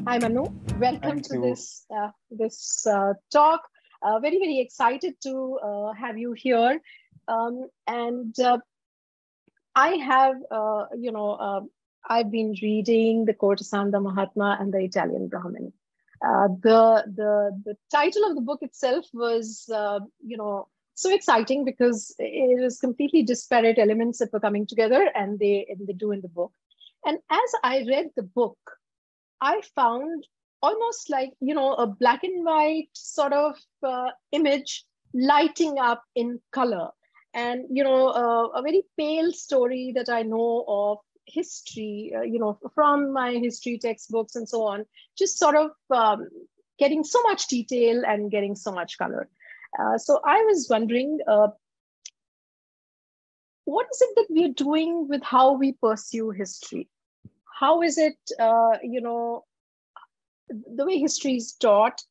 Hi, Manu. Welcome Thank to you. this talk. Very excited to have you here. And I have, I've been reading The Courtesan, the Mahatma, and the Italian Brahmin. The title of the book itself was, so exciting because it was completely disparate elements that were coming together, and they do in the book. And as I read the book, I found almost like, a black and white sort of image lighting up in color. And, a very pale story that I know of history, from my history textbooks and so on, just sort of getting so much detail and getting so much color. So I was wondering, what is it that we're doing with how we pursue history? How is it, the way history is taught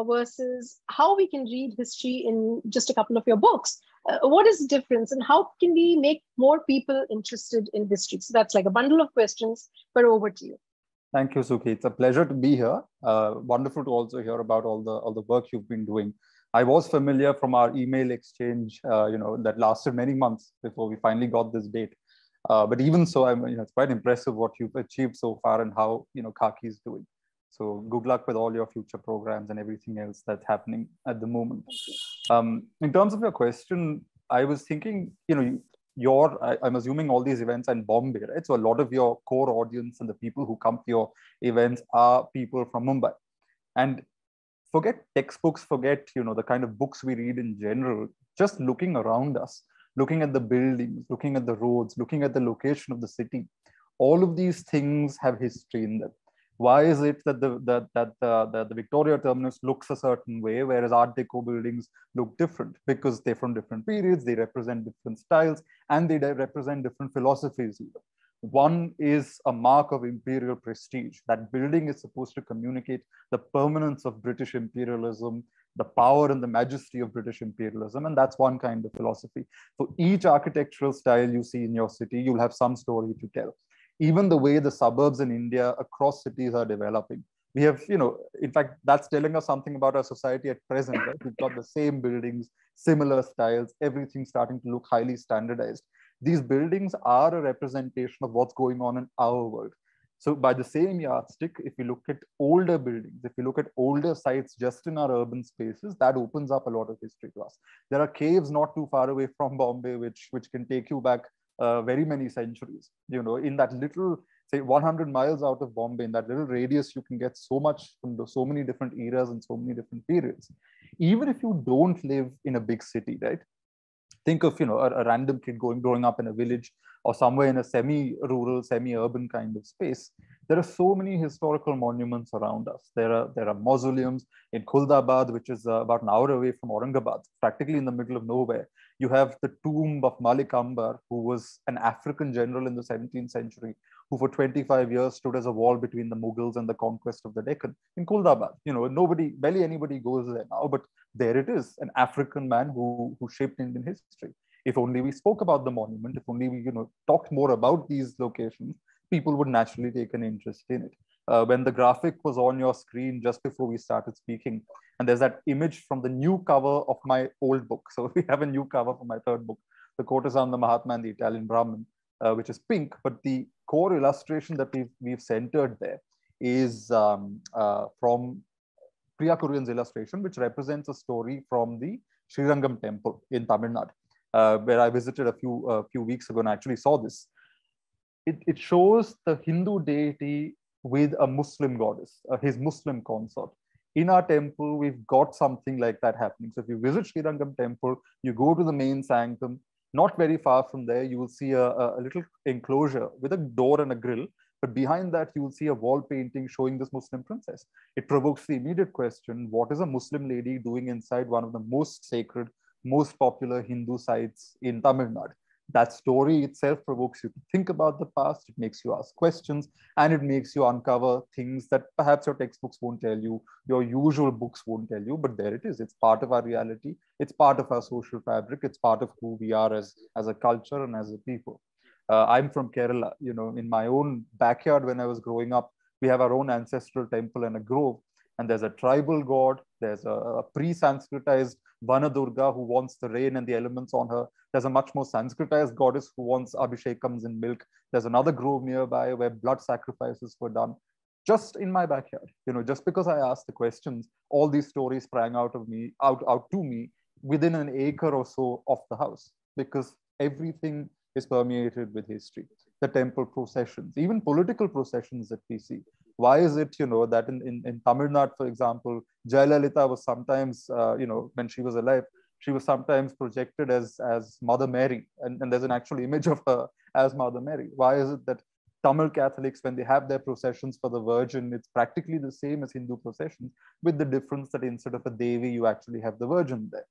versus how we can read history in just a couple of your books? What is the difference, and how can we make more people interested in history? So that's like a bundle of questions, but over to you. Thank you, Suki. It's a pleasure to be here. Wonderful to also hear about all the work you've been doing. I was familiar from our email exchange, that lasted many months before we finally got this date. But even so, it's quite impressive what you've achieved so far and how Khaki is doing. So good luck with all your future programs and everything else that's happening at the moment. In terms of your question, I was thinking, I'm assuming all these events are in Bombay, right? So a lot of your core audience and the people who come to your events are people from Mumbai. And forget textbooks, forget, the kind of books we read in general, just looking around us, looking at the buildings, looking at the roads, looking at the location of the city. All of these things have history in them. Why is it that the Victoria terminus looks a certain way, whereas Art Deco buildings look different? Because they're from different periods, they represent different styles, and they represent different philosophies even. One is a mark of imperial prestige. That building is supposed to communicate the permanence of British imperialism, the power and the majesty of British imperialism, and that's one kind of philosophy. For each architectural style you see in your city, you'll have some story to tell. Even the way the suburbs in India across cities are developing. We have, in fact, that's telling us something about our society at present, right? We've got the same buildings, similar styles, everything starting to look highly standardized. These buildings are a representation of what's going on in our world. So by the same yardstick, if you look at older buildings, if you look at older sites just in our urban spaces, that opens up a lot of history to us. There are caves not too far away from Bombay, which can take you back very many centuries. In that little, say 100 miles out of Bombay, in that little radius, you can get so much from so many different eras and so many different periods. Even if you don't live in a big city, right? Think of a random kid growing up in a village or somewhere in a semi-rural, semi-urban kind of space. There are so many historical monuments around us. There are mausoleums in Khuldabad, which is about an hour away from Aurangabad, practically in the middle of nowhere. You have the tomb of Malik Ambar, who was an African general in the 17th century, who for 25 years stood as a wall between the Mughals and the conquest of the Deccan in Khuldabad. Barely anybody goes there now, but there it is, an African man who shaped Indian history. If only we spoke about the monument, if only we talked more about these locations, people would naturally take an interest in it. When the graphic was on your screen just before we started speaking, and there's that image from the new cover of my old book. So we have a new cover for my third book, The Courtesan, the Mahatma, and the Italian Brahmin, which is pink, but the core illustration that we've centered there is from Priya Kurian's illustration, which represents a story from the Srirangam temple in Tamil Nadu, where I visited a few weeks ago and actually saw this. It shows the Hindu deity with a Muslim goddess, his Muslim consort. In our temple, we've got something like that happening. So if you visit Srirangam temple, you go to the main sanctum, not very far from there, you will see a little enclosure with a door and a grill. But behind that, you will see a wall painting showing this Muslim princess. It provokes the immediate question, what is a Muslim lady doing inside one of the most sacred, most popular Hindu sites in Tamil Nadu? That story itself provokes you to think about the past. It makes you ask questions, and it makes you uncover things that perhaps your textbooks won't tell you, your usual books won't tell you, but there it is. It's part of our reality. It's part of our social fabric. It's part of who we are as a culture and as a people. I'm from Kerala. In my own backyard when I was growing up, We have our own ancestral temple and a grove. And there's a tribal god. There's a pre-Sanskritized Vanadurga who wants the rain and the elements on her. There's a much more Sanskritized goddess who wants abhishekams in milk. There's another grove nearby where blood sacrifices were done. Just in my backyard, just because I asked the questions, all these stories sprang out to me within an acre or so of the house, because everything is permeated with history. The temple processions, even political processions that we see. Why is it, that in Tamil Nadu, for example, Jayalalitha was sometimes, when she was alive, she was sometimes projected as Mother Mary, and there's an actual image of her as Mother Mary. Why is it that Tamil Catholics, when they have their processions for the Virgin, it's practically the same as Hindu processions, with the difference that instead of a Devi, you actually have the Virgin there?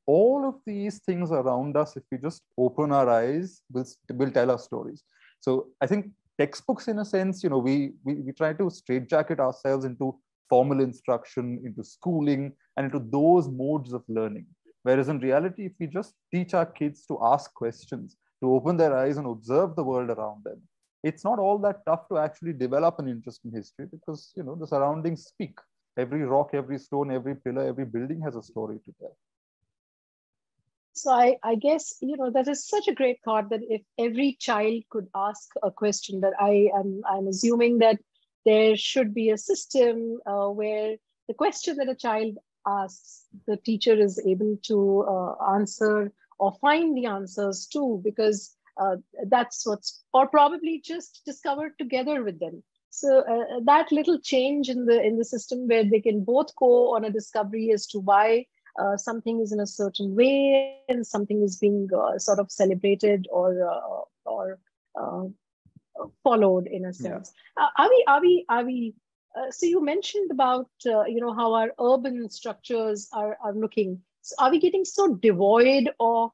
All of these things around us, if we just open our eyes, will tell us stories. So I think textbooks, in a sense, we try to straitjacket ourselves into formal instruction, into schooling, and into those modes of learning. Whereas in reality, if we just teach our kids to ask questions, to open their eyes and observe the world around them, it's not all that tough to actually develop an interest in history, because the surroundings speak. Every rock, every stone, every pillar, every building has a story to tell. So I guess, that is such a great thought, that if every child could ask a question, that I'm assuming that there should be a system where the question that a child asks, the teacher is able to answer or find the answers too, because that's or probably just discover together with them. So that little change in the system, where they can both go on a discovery as to why something is in a certain way and something is being sort of celebrated or followed in a sense. Yeah. So you mentioned about how our urban structures are looking. So are we getting so devoid of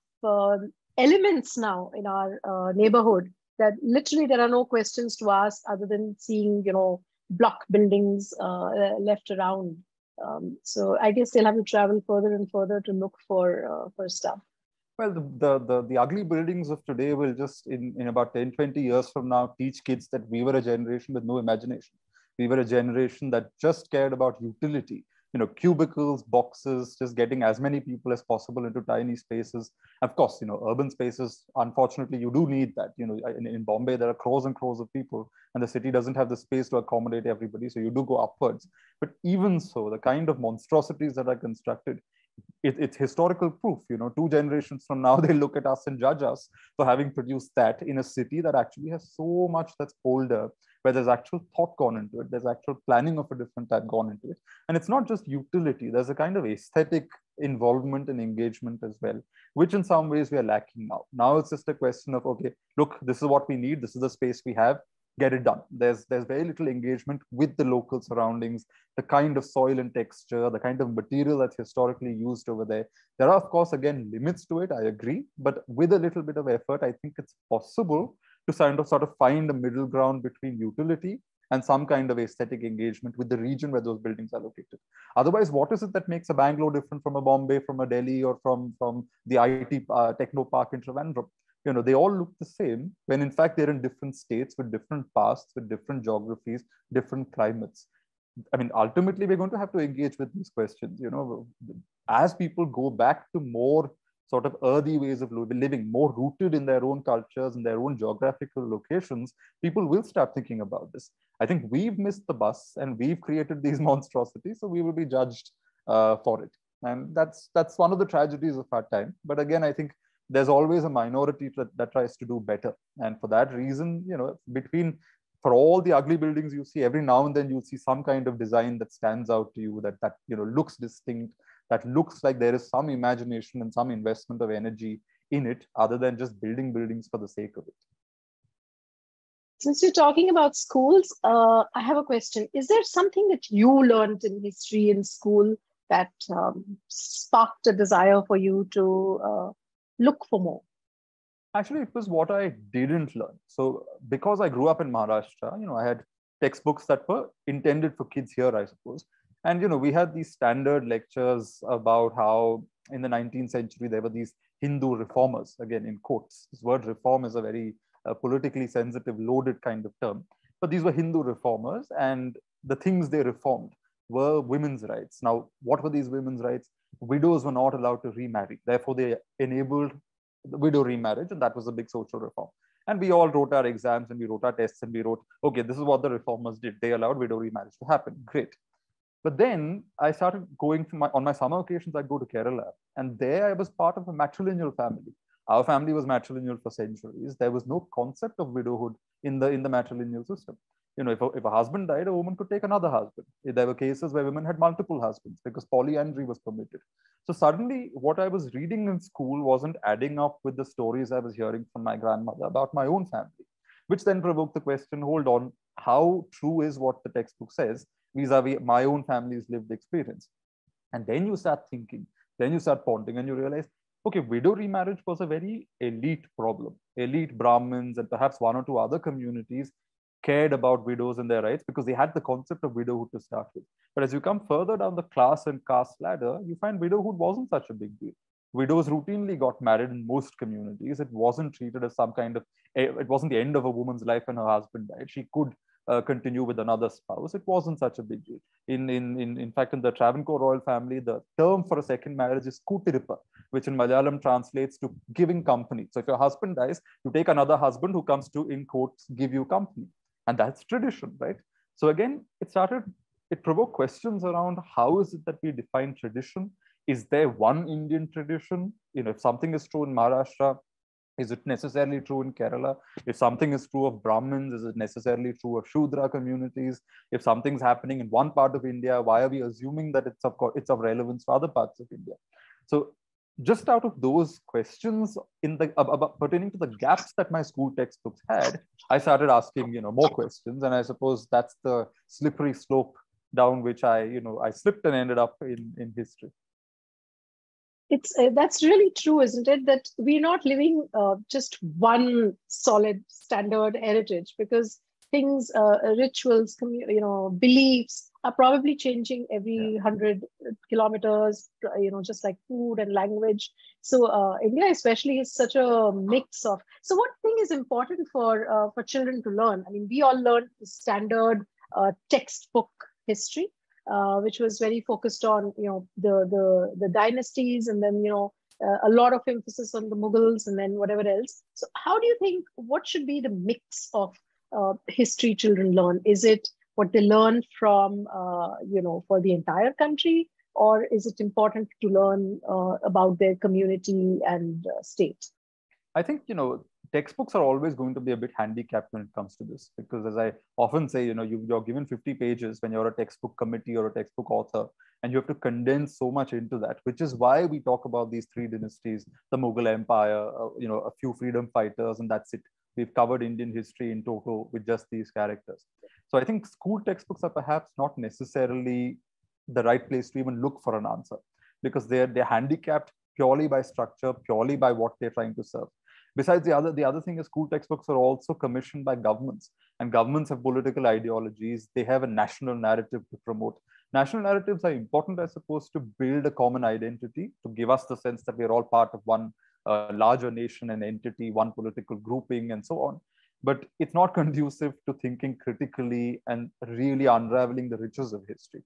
elements now in our neighborhood that literally there are no questions to ask other than seeing block buildings left around? So I guess they'll have to travel further and further to look for stuff. Well, the ugly buildings of today will just, in about 10, 20 years from now, teach kids that we were a generation with no imagination. We were a generation that just cared about utility. Cubicles, boxes, just getting as many people as possible into tiny spaces. Of course, urban spaces, unfortunately, you do need that. In Bombay, there are crores and crores of people, and the city doesn't have the space to accommodate everybody. So you do go upwards. But even so, the kind of monstrosities that are constructed, it's historical proof. 2 generations from now, they look at us and judge us for having produced that in a city that actually has so much that's older, where there's actual thought gone into it. There's actual planning of a different type gone into it. And it's not just utility. There's a kind of aesthetic involvement and engagement as well, which in some ways we are lacking now. Now it's just a question of, okay, look, this is what we need. This is the space we have. Get it done. There's very little engagement with the local surroundings, the kind of soil and texture, the kind of material that's historically used over there. There are, of course, again, limits to it. I agree. But with a little bit of effort, I think it's possible to sort of find a middle ground between utility and some kind of aesthetic engagement with the region where those buildings are located. Otherwise, what is it that makes a Bangalore different from a Bombay, from a Delhi, or from the IT techno park in Trivandrum? They all look the same, when in fact they're in different states with different pasts, with different geographies, different climates. I mean, ultimately, we're going to have to engage with these questions. As people go back to more sort of earthy ways of living, more rooted in their own cultures and their own geographical locations, people will start thinking about this. I think we've missed the bus and we've created these monstrosities, so we will be judged for it. And that's one of the tragedies of our time. But again, I think there's always a minority that tries to do better. And for that reason, for all the ugly buildings you see, every now and then you'll see some kind of design that stands out to you, that looks distinct, that looks like there is some imagination and some investment of energy in it, other than just building buildings for the sake of it. Since you're talking about schools, I have a question. Is there something that you learned in history in school that sparked a desire for you to look for more? Actually, it was what I didn't learn. So because I grew up in Maharashtra, I had textbooks that were intended for kids here, I suppose. And, we had these standard lectures about how in the 19th century, there were these Hindu reformers, again, in quotes. This word reform is a very politically sensitive, loaded kind of term. But these were Hindu reformers, and the things they reformed were women's rights. Now, what were these women's rights? Widows were not allowed to remarry. Therefore, they enabled the widow remarriage, and that was a big social reform. And we all wrote our exams and we wrote our tests and we wrote, okay, this is what the reformers did. They allowed widow remarriage to happen. Great. But then I started going to on my summer occasions, I'd go to Kerala. And there I was part of a matrilineal family. Our family was matrilineal for centuries. There was no concept of widowhood in the matrilineal system. You know, if a husband died, a woman could take another husband. There were cases where women had multiple husbands because polyandry was permitted. So suddenly what I was reading in school wasn't adding up with the stories I was hearing from my grandmother about my own family, which then provoked the question, hold on, how true is what the textbook says vis-a-vis my own family's lived experience? And then you start thinking, then you start pondering and you realize, okay, widow remarriage was a very elite problem. Elite Brahmins and perhaps one or two other communities cared about widows and their rights because they had the concept of widowhood to start with. But as you come further down the class and caste ladder, you find widowhood wasn't such a big deal. Widows routinely got married in most communities. It wasn't treated as some kind of, it wasn't the end of a woman's life when her husband died. She could continue with another spouse. It wasn't such a big deal. In fact, in the Travancore royal family, the term for a second marriage is kutirippa, which in Malayalam translates to giving company. So if your husband dies, you take another husband who comes to, in quotes, give you company. And that's tradition, right? So again, it provoked questions around how is it that we define tradition? Is there one Indian tradition? You know, if something is true in Maharashtra, is it necessarily true in Kerala? If something is true of Brahmins, is it necessarily true of Shudra communities? If something's happening in one part of India, why are we assuming that it's of relevance to other parts of India? So just out of those questions pertaining to the gaps that my school textbooks had, I started asking, more questions. And I suppose that's the slippery slope down which I slipped and ended up in history. That's really true, isn't it? That we're not living just one solid standard heritage, because things, rituals, beliefs are probably changing every 100 kilometers, just like food and language. So India especially is such a mix of, so what thing is important for children to learn? I mean, we all learned the standard textbook history, which was very focused on, the dynasties, and then, a lot of emphasis on the Mughals and then whatever else. So how do you think, what should be the mix of history children learn? Is it what they learn from, for the entire country, or is it important to learn about their community and state? I think, textbooks are always going to be a bit handicapped when it comes to this, because as I often say, you're given 50 pages when you're a textbook committee or a textbook author, and you have to condense so much into that, which is why we talk about these three dynasties, the Mughal Empire, a few freedom fighters, and that's it. We've covered Indian history in total with just these characters. So I think school textbooks are perhaps not necessarily the right place to even look for an answer, because they're handicapped purely by structure, purely by what they're trying to serve. Besides, the other thing is school textbooks are also commissioned by governments, and governments have political ideologies. They have a national narrative to promote. National narratives are important, I suppose, to build a common identity, to give us the sense that we're all part of one larger nation and entity, one political grouping, and so on. But it's not conducive to thinking critically and really unraveling the riches of history.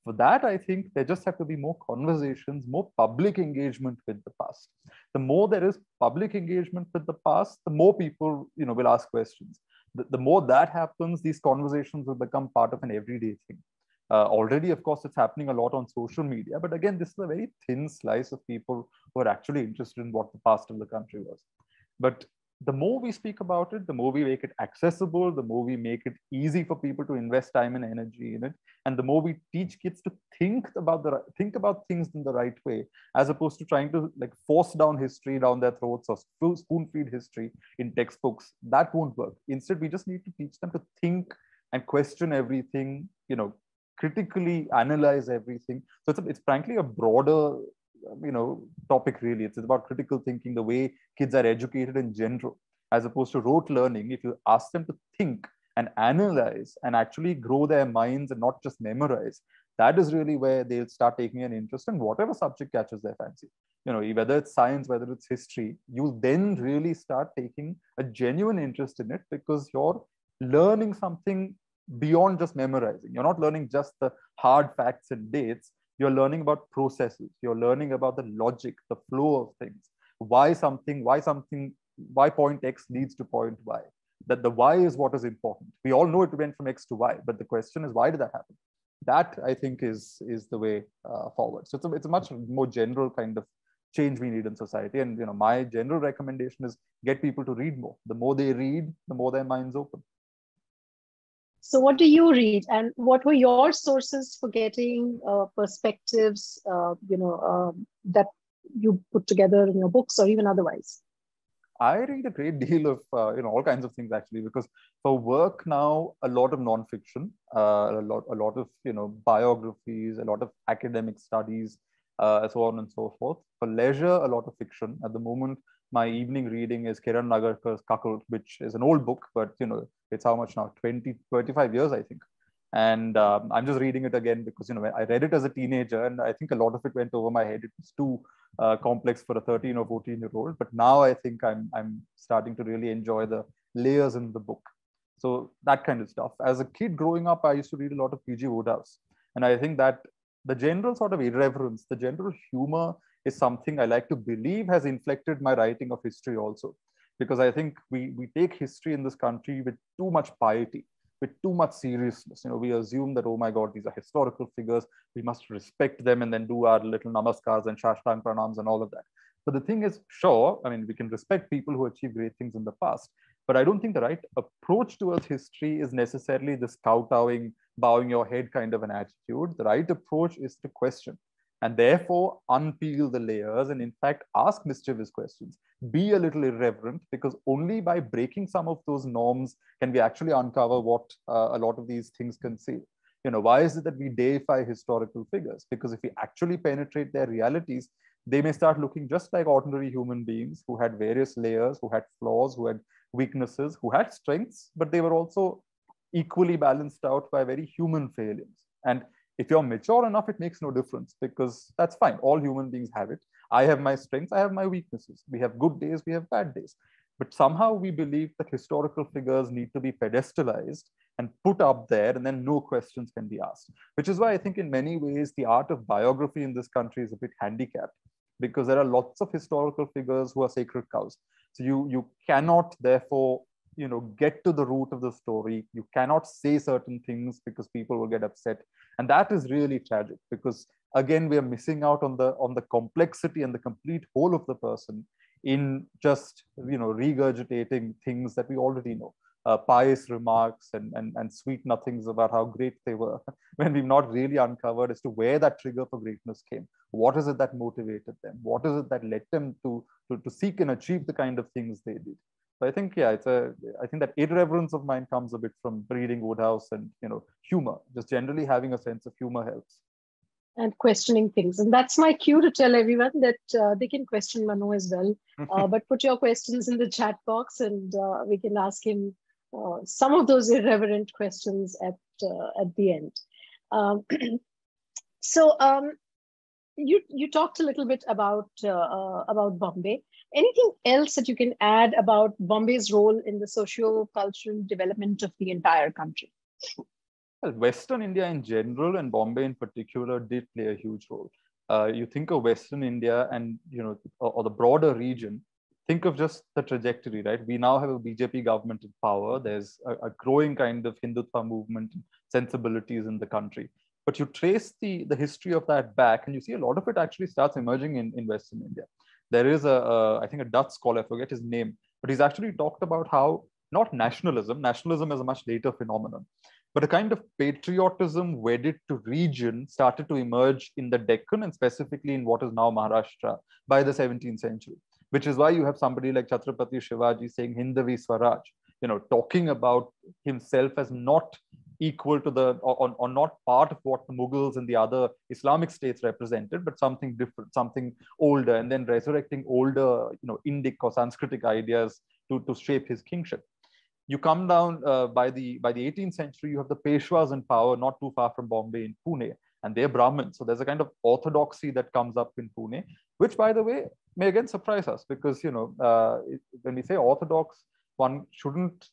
For that, I think there just have to be more conversations, more public engagement with the past. The more there is public engagement with the past, the more people, will ask questions. The more that happens, these conversations will become part of an everyday thing. Already, of course, it's happening a lot on social media. But again, this is a very thin slice of people who are actually interested in what the past of the country was. But the more we speak about it, the more we make it accessible, the more we make it easy for people to invest time and energy in it, and the more we teach kids to think about things in the right way, as opposed to trying to force down history down their throats or spoon feed history in textbooks. That won't work. Instead, we just need to teach them to think and question everything, critically analyze everything. So it's frankly a broader topic, really. It's about critical thinking, the way kids are educated in general, as opposed to rote learning. If you ask them to think and analyze and actually grow their minds and not just memorize, that is really where they'll start taking an interest in whatever subject catches their fancy. Whether it's science, whether it's history, you then really start taking a genuine interest in it, because you're learning something beyond just memorizing. You're not learning just the hard facts and dates. You're learning about processes. You're learning about the logic, the flow of things. Why point X leads to point Y. That the Y is what is important. We all know it went from X to Y, but the question is, why did that happen? That, I think, is the way forward. So it's a much more general kind of change we need in society. And my general recommendation is get people to read more. The more they read, the more their minds open. So what do you read, and what were your sources for getting perspectives, that you put together in your books or even otherwise? I read a great deal of all kinds of things, actually, because for work now, a lot of nonfiction, a lot of biographies, a lot of academic studies, so on and so forth. For leisure, a lot of fiction. At the moment, my evening reading is Kiran Nagarkar's Kakul, which is an old book, but it's how much now? 25 years, I think. And I'm just reading it again because I read it as a teenager, and I think a lot of it went over my head. It was too complex for a 13 or 14-year-old. But now I think I'm starting to really enjoy the layers in the book. So that kind of stuff. As a kid growing up, I used to read a lot of P.G. Wodehouse, and I think that the general sort of irreverence, the general humor is something I like to believe has inflected my writing of history also. Because I think we take history in this country with too much piety, with too much seriousness. We assume that, oh my God, these are historical figures. We must respect them and then do our little namaskars and shashtang pranams and all of that. But the thing is, sure, I mean, we can respect people who achieved great things in the past. But I don't think the right approach towards history is necessarily this kowtowing, bowing your head kind of an attitude. The right approach is to question and therefore unpeel the layers and in fact ask mischievous questions. Be a little irreverent, because only by breaking some of those norms can we actually uncover what a lot of these things conceal. Why is it that we deify historical figures? Because if we actually penetrate their realities, they may start looking just like ordinary human beings who had various layers, who had flaws, who had weaknesses, who had strengths, but they were also equally balanced out by very human failings. And if you're mature enough, it makes no difference, because that's fine. All human beings have it. I have my strengths, I have my weaknesses. We have good days, we have bad days. But somehow we believe that historical figures need to be pedestalized and put up there, and then no questions can be asked. Which is why I think in many ways, the art of biography in this country is a bit handicapped, because there are lots of historical figures who are sacred cows. So you cannot therefore get to the root of the story. You cannot say certain things because people will get upset. And that is really tragic, because again, we are missing out on the complexity and the complete whole of the person in just regurgitating things that we already know. Pious remarks and sweet nothings about how great they were, when we've not really uncovered as to where that trigger for greatness came. What is it that motivated them? What is it that led them to seek and achieve the kind of things they did? So I think, yeah, I think that irreverence of mine comes a bit from reading Wodehouse and humor. Just generally having a sense of humor helps. And questioning things. And that's my cue to tell everyone that they can question Manu as well. But put your questions in the chat box, and we can ask him some of those irreverent questions at the end. You talked a little bit about Bombay. Anything else that you can add about Bombay's role in the socio-cultural development of the entire country? Well, Western India in general and Bombay in particular did play a huge role. You think of Western India and or the broader region, think of just the trajectory, right? We now have a BJP government in power. There's a growing kind of Hindutva movement, sensibilities in the country. But you trace the history of that back, and you see a lot of it actually starts emerging in Western India. There is I think a Dutch scholar, I forget his name, but he's actually talked about how not nationalism is a much later phenomenon, but a kind of patriotism wedded to region started to emerge in the Deccan, and specifically in what is now Maharashtra, by the 17th century. Which is why you have somebody like Chhatrapati Shivaji saying Hindavi Swaraj, talking about himself as not equal to or not part of what the Mughals and the other Islamic states represented, but something different, something older, and then resurrecting older, Indic or Sanskritic ideas to shape his kingship. You come down by the 18th century, you have the Peshwas in power, not too far from Bombay, in Pune, and they're Brahmins. So there's a kind of orthodoxy that comes up in Pune, which, by the way, may again surprise us, because when we say orthodox, one shouldn't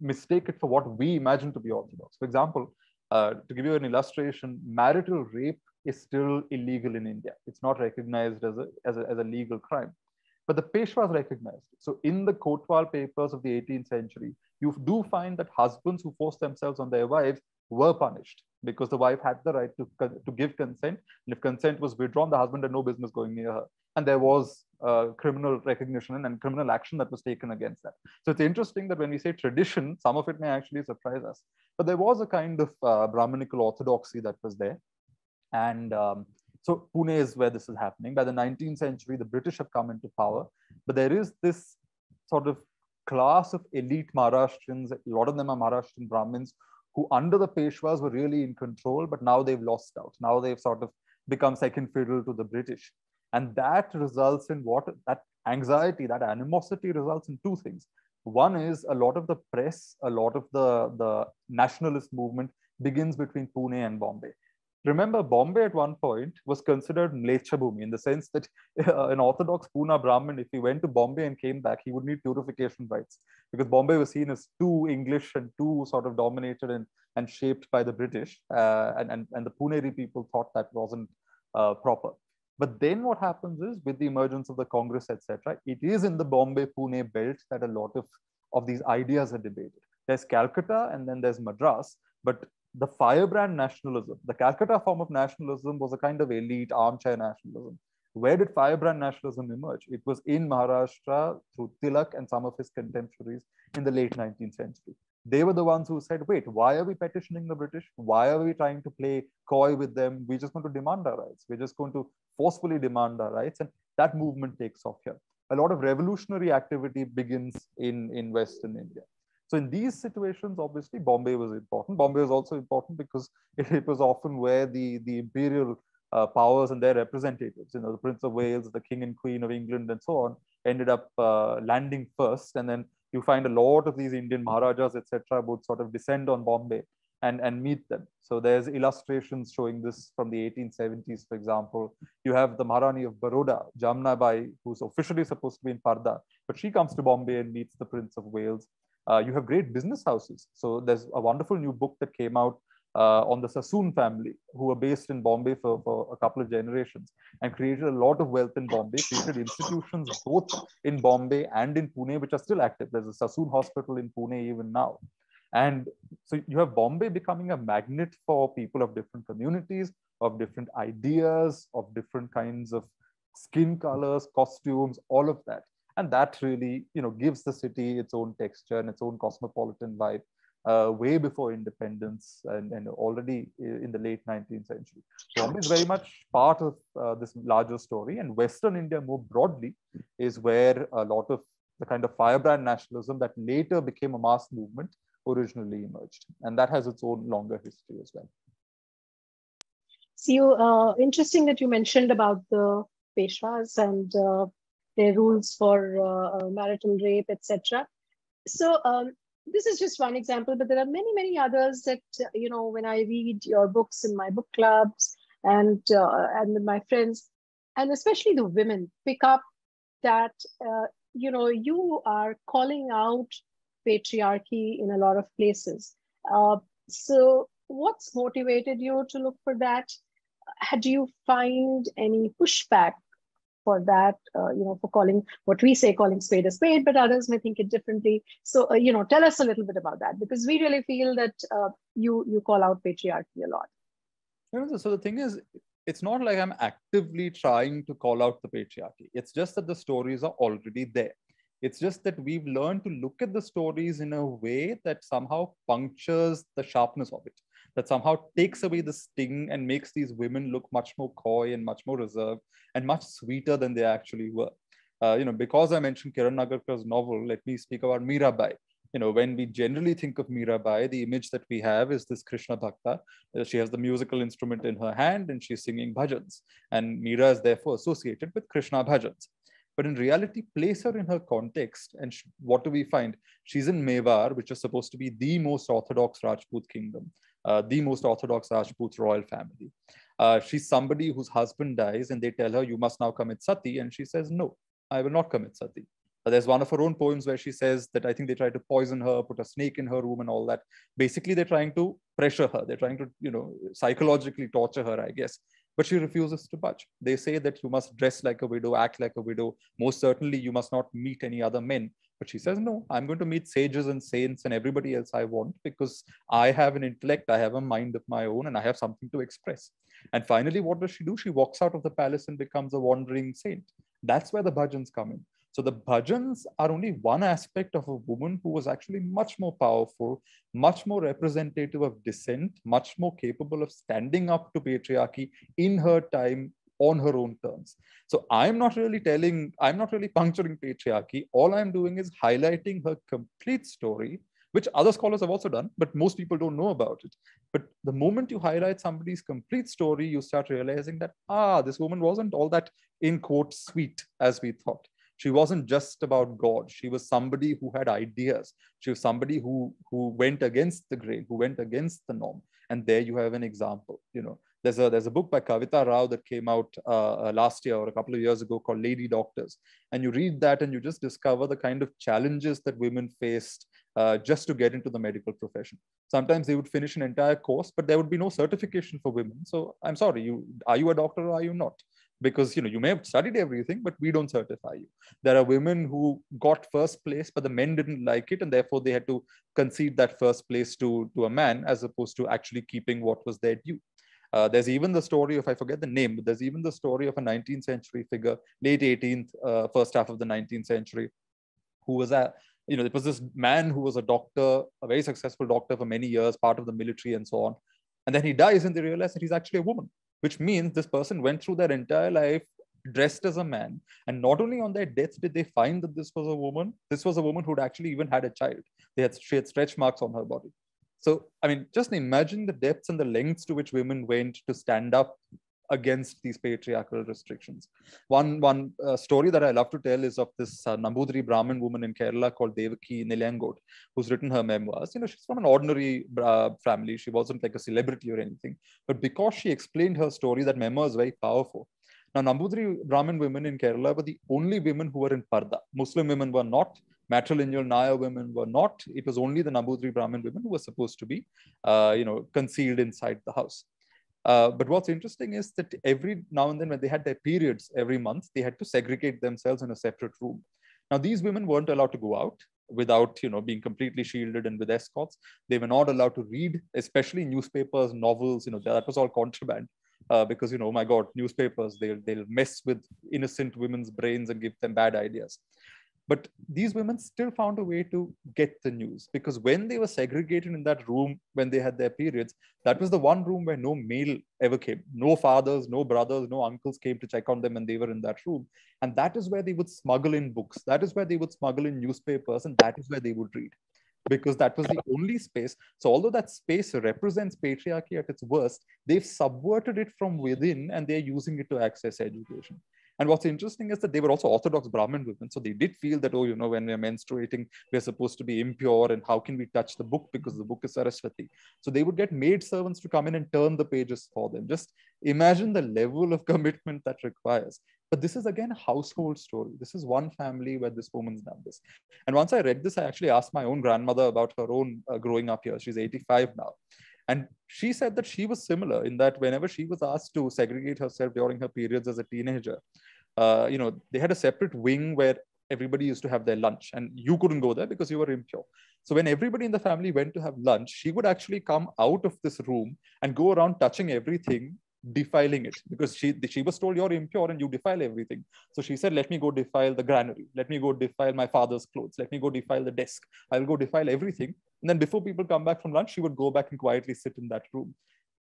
mistake it for what we imagine to be orthodox. For example, to give you an illustration, marital rape is still illegal in India. It's not recognized as a legal crime. But the Peshwas recognized it. So in the Kotwal papers of the 18th century, you do find that husbands who forced themselves on their wives were punished because the wife had the right to give consent. And if consent was withdrawn, the husband had no business going near her. And there was criminal recognition and criminal action that was taken against that. So it's interesting that when we say tradition, some of it may actually surprise us. But there was a kind of Brahminical orthodoxy that was there. And so Pune is where this is happening. By the 19th century, the British have come into power, but there is this sort of class of elite Maharashtrians, a lot of them are Maharashtrian Brahmins, who under the Peshwas were really in control, but now they've lost out. Now they've sort of become second fiddle to the British. And that results in that anxiety, that animosity results in two things. One is a lot of the press, a lot of the nationalist movement begins between Pune and Bombay. Remember, Bombay at one point was considered Mlecha Bhumi in the sense that an Orthodox Pune Brahmin, if he went to Bombay and came back, he would need purification rites because Bombay was seen as too English and too sort of dominated and shaped by the British. And the Puneri people thought that wasn't proper. But then what happens is with the emergence of the Congress, etc., it is in the Bombay-Pune belt that a lot of these ideas are debated. There's Calcutta and then there's Madras, but the firebrand nationalism, the Calcutta form of nationalism was a kind of elite armchair nationalism. Where did firebrand nationalism emerge? It was in Maharashtra through Tilak and some of his contemporaries in the late 19th century. They were the ones who said, wait, why are we petitioning the British? Why are we trying to play coy with them? We're just going to demand our rights. We're just going to forcefully demand our rights. And that movement takes off here. A lot of revolutionary activity begins in Western India. So in these situations, obviously, Bombay was important. Bombay was also important because it was often where the imperial powers and their representatives, the Prince of Wales, the King and Queen of England, and so on, ended up landing first. And then you find a lot of these Indian Maharajas, etc., would sort of descend on Bombay and meet them. So there's illustrations showing this from the 1870s, for example. You have the Maharani of Baroda, Jamna Bai, who's officially supposed to be in Parda, but she comes to Bombay and meets the Prince of Wales. You have great business houses. So there's a wonderful new book that came out on the Sassoon family, who were based in Bombay for a couple of generations and created a lot of wealth in Bombay, created institutions both in Bombay and in Pune, which are still active. There's a Sassoon hospital in Pune even now. And so you have Bombay becoming a magnet for people of different communities, of different ideas, of different kinds of skin colors, costumes, all of that. And that really, gives the city its own texture and its own cosmopolitan vibe way before independence and already in the late 19th century. Bombay is very much part of this larger story. And Western India more broadly is where a lot of the kind of firebrand nationalism that later became a mass movement originally emerged. And that has its own longer history as well. So interesting that you mentioned about the Peshwas and their rules for marital rape, etc. So this is just one example, but there are many, many others that, when I read your books in my book clubs and with my friends, and especially the women, pick up that, you are calling out patriarchy in a lot of places. So what's motivated you to look for that? Do you find any pushback for that, for calling spade a spade, but others may think it differently. So, tell us a little bit about that, because we really feel that you call out patriarchy a lot. So the thing is, it's not like I'm actively trying to call out the patriarchy. It's just that the stories are already there. It's just that we've learned to look at the stories in a way that somehow punctures the sharpness of it, that somehow takes away the sting and makes these women look much more coy and much more reserved and much sweeter than they actually were. Because I mentioned Kiran Nagarkar's novel, let me speak about Mirabai. When we generally think of Mirabai, the image that we have is this Krishna Bhakta. She has the musical instrument in her hand and she's singing bhajans. And Meera is therefore associated with Krishna bhajans. But in reality, place her in her context. And what do we find? She's in Mewar, which is supposed to be the most orthodox Rajput kingdom, the most orthodox Rajput royal family. She's somebody whose husband dies and they tell her, you must now commit sati. And she says, no, I will not commit sati. There's one of her own poems where she says that I think they tried to poison her, put a snake in her room and all that. Basically, they're trying to pressure her. They're trying to, psychologically torture her, I guess. But she refuses to budge. They say that you must dress like a widow, act like a widow. Most certainly, you must not meet any other men. But she says, no, I'm going to meet sages and saints and everybody else I want, because I have an intellect, I have a mind of my own, and I have something to express. And finally, what does she do? She walks out of the palace and becomes a wandering saint. That's where the bhajans come in. So the bhajans are only one aspect of a woman who was actually much more powerful, much more representative of dissent, much more capable of standing up to patriarchy in her time on her own terms. So I'm not really puncturing patriarchy. All I'm doing is highlighting her complete story, which other scholars have also done, but most people don't know about it. But the moment you highlight somebody's complete story, you start realizing that, this woman wasn't all that, in quotes, sweet as we thought. She wasn't just about God. She was somebody who had ideas. She was somebody who went against the grain, who went against the norm. And there you have an example. There's a book by Kavita Rao that came out last year or a couple of years ago called Lady Doctors. And you read that and you just discover the kind of challenges that women faced just to get into the medical profession. Sometimes they would finish an entire course, but there would be no certification for women. So I'm sorry, are you a doctor or are you not? Because you may have studied everything, but we don't certify you. There are women who got first place, but the men didn't like it, and therefore they had to concede that first place to a man, as opposed to actually keeping what was their due. There's even the story of, I forget the name, but there's even the story of a 19th century figure, late 18th, first half of the 19th century, who was it was this man who was a doctor, a very successful doctor for many years, part of the military and so on. And then he dies and they realize that he's actually a woman, which means this person went through their entire life dressed as a man. And not only on their death did they find that this was a woman who'd actually even had a child. She had stretch marks on her body. So, just imagine the depths and the lengths to which women went to stand up against these patriarchal restrictions. One story that I love to tell is of this Nambudiri Brahmin woman in Kerala called Devaki Nilangot, who's written her memoirs. She's from an ordinary family. She wasn't like a celebrity or anything. But because she explained her story, that memoir is very powerful. Now, Nambudiri Brahmin women in Kerala were the only women who were in parda. Muslim women were not. Matrilineal Naya women were not. It was only the Nambudiri Brahmin women who were supposed to be, concealed inside the house. But what's interesting is that every now and then when they had their periods every month, they had to segregate themselves in a separate room. Now, these women weren't allowed to go out without, being completely shielded and with escorts. They were not allowed to read, especially newspapers, novels, that was all contraband. Because, oh my God, newspapers, they'll mess with innocent women's brains and give them bad ideas. But these women still found a way to get the news, because when they were segregated in that room, when they had their periods, that was the one room where no male ever came. No fathers, no brothers, no uncles came to check on them when they were in that room. And that is where they would smuggle in books. That is where they would smuggle in newspapers, and that is where they would read, because that was the only space. So although that space represents patriarchy at its worst, they've subverted it from within and they're using it to access education. And what's interesting is that they were also Orthodox Brahmin women. So they did feel that, when we're menstruating, we're supposed to be impure, and how can we touch the book because the book is Saraswati. So they would get maid servants to come in and turn the pages for them. Just imagine the level of commitment that requires. But this is, again, a household story. This is one family where this woman's done this. And once I read this, I actually asked my own grandmother about her own growing up here. She's 85 now. And she said that she was similar in that whenever she was asked to segregate herself during her periods as a teenager, they had a separate wing where everybody used to have their lunch, and you couldn't go there because you were impure. So when everybody in the family went to have lunch, she would actually come out of this room and go around touching everything, defiling it, because she was told, you're impure and you defile everything. So she said, let me go defile the granary, let me go defile my father's clothes, let me go defile the desk, I'll go defile everything. And then before people come back from lunch, she would go back and quietly sit in that room.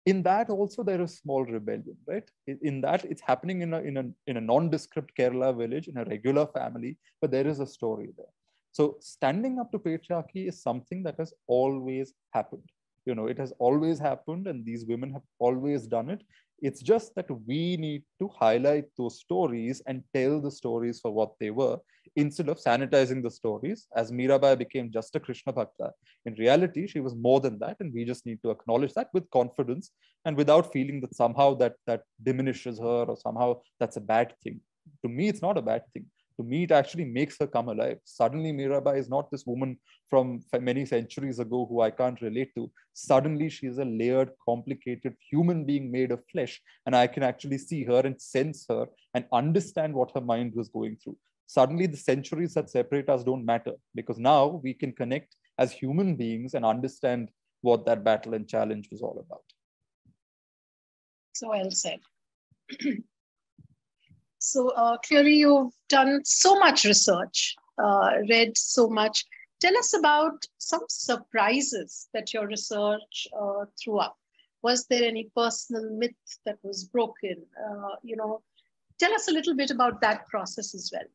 In that also there is small rebellion, right? In that it's happening in a nondescript Kerala village, in a regular family, but there is a story there. So standing up to patriarchy is something that has always happened. It has always happened, and these women have always done it. It's just that we need to highlight those stories and tell the stories for what they were, instead of sanitizing the stories, as Mirabai became just a Krishna Bhakta. In reality, she was more than that, and we just need to acknowledge that with confidence and without feeling that somehow that diminishes her or somehow that's a bad thing. To me, it's not a bad thing. To me, it actually makes her come alive. Suddenly, Mirabai is not this woman from many centuries ago who I can't relate to. Suddenly, she is a layered, complicated human being made of flesh, and I can actually see her and sense her and understand what her mind was going through. Suddenly, the centuries that separate us don't matter, because now we can connect as human beings and understand what that battle and challenge was all about. So well said. So clearly you've done so much research, read so much. Tell us about some surprises that your research threw up. Was there any personal myth that was broken? Tell us a little bit about that process as well.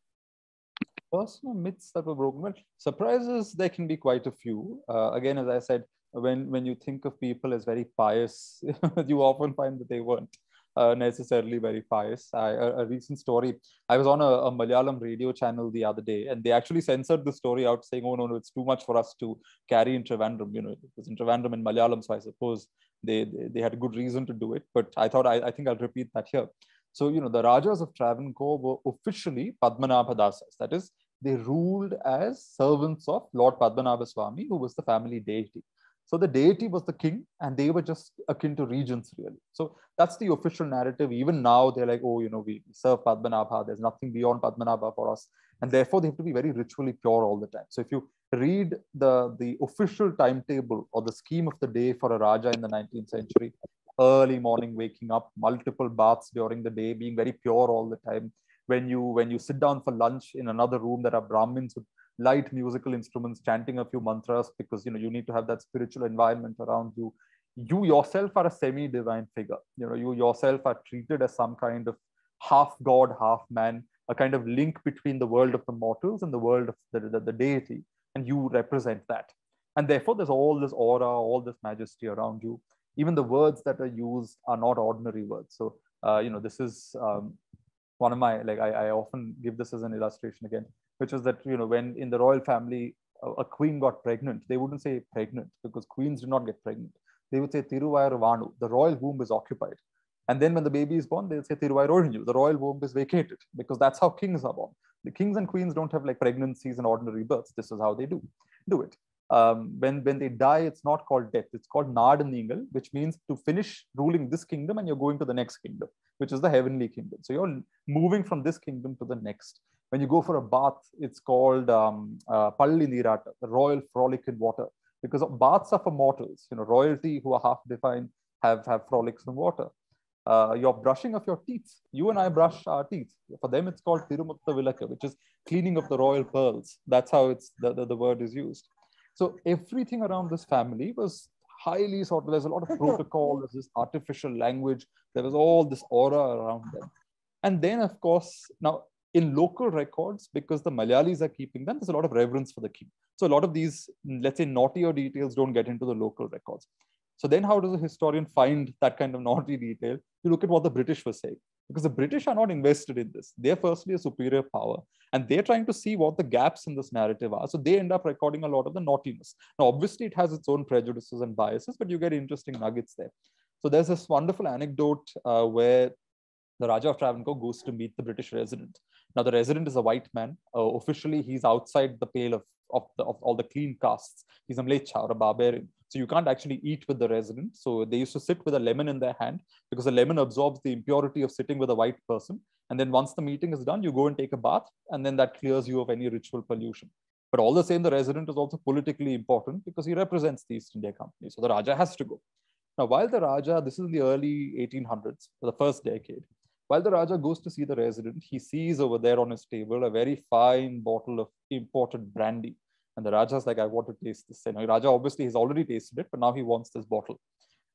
Personal myths that were broken. Well, surprises, there can be quite a few. Again, as I said, when you think of people as very pious, you often find that they weren't necessarily very pious. A recent story, I was on a Malayalam radio channel the other day, and they actually censored the story out, saying, oh, no, it's too much for us to carry in Trivandrum. It was in Trivandrum in Malayalam, so I suppose they had a good reason to do it. But I thought, I think I'll repeat that here. So, the Rajas of Travancore were officially Padmanabha Dasas. That is, they ruled as servants of Lord Padmanabha Swami, who was the family deity. So the deity was the king, and they were just akin to regents, really. So that's the official narrative. Even now, they're like, oh, we serve Padmanabha. There's nothing beyond Padmanabha for us. And therefore, they have to be very ritually pure all the time. So if you read the official timetable or the scheme of the day for a Raja in the 19th century, early morning waking up, multiple baths during the day, being very pure all the time. When you sit down for lunch in another room, there are Brahmins with light musical instruments chanting a few mantras, because you need to have that spiritual environment around you. You yourself are a semi-divine figure. You yourself are treated as some kind of half god, half man, a kind of link between the world of the mortals and the world of the deity, and you represent that. And therefore, there's all this aura, all this majesty around you. Even the words that are used are not ordinary words. So, this is one of my, I often give this as an illustration again, which is that, when in the royal family, a queen got pregnant, they wouldn't say pregnant, because queens do not get pregnant. They would say Tiruvayar Vanu, the royal womb is occupied. And then when the baby is born, they'll say Tiruvayar Orinju, the royal womb is vacated, because that's how kings are born. The kings and queens don't have pregnancies and ordinary births. This is how they do it. When they die, it's not called death. It's called Nadanningal, which means to finish ruling this kingdom and you're going to the next kingdom, which is the heavenly kingdom. So you're moving from this kingdom to the next. When you go for a bath, it's called Palli Nirata, the royal frolic in water, because baths are for mortals. Royalty who are half divine have frolics in water. You're brushing of your teeth. You and I brush our teeth. For them, it's called Tirumutta Vilaka, which is cleaning of the royal pearls. That's how the word is used. So everything around this family was highly there's a lot of protocol, there's this artificial language, there was all this aura around them. And then, of course, now in local records, because the Malayalis are keeping them, there's a lot of reverence for the king. So a lot of these, let's say, naughtier details don't get into the local records. So then how does a historian find that kind of naughty detail? You look at what the British were saying, because the British are not invested in this. They're firstly a superior power, and they're trying to see what the gaps in this narrative are. So they end up recording a lot of the naughtiness. Now, obviously, it has its own prejudices and biases, but you get interesting nuggets there. So there's this wonderful anecdote where the Raja of Travancore goes to meet the British resident. Now, the resident is a white man. Officially, he's outside the pale of all the clean castes. He's a mlecha or a barbarian. So you can't actually eat with the resident. So they used to sit with a lemon in their hand, because the lemon absorbs the impurity of sitting with a white person. And then once the meeting is done, you go and take a bath, and then that clears you of any ritual pollution. But all the same, the resident is also politically important, because he represents the East India Company. So the Raja has to go. Now, while the Raja, this is in the early 1800s, the first decade, while the Raja goes to see the resident, he sees over there on his table a very fine bottle of imported brandy. And the Raja's like, I want to taste this. And Raja obviously has already tasted it, but now he wants this bottle.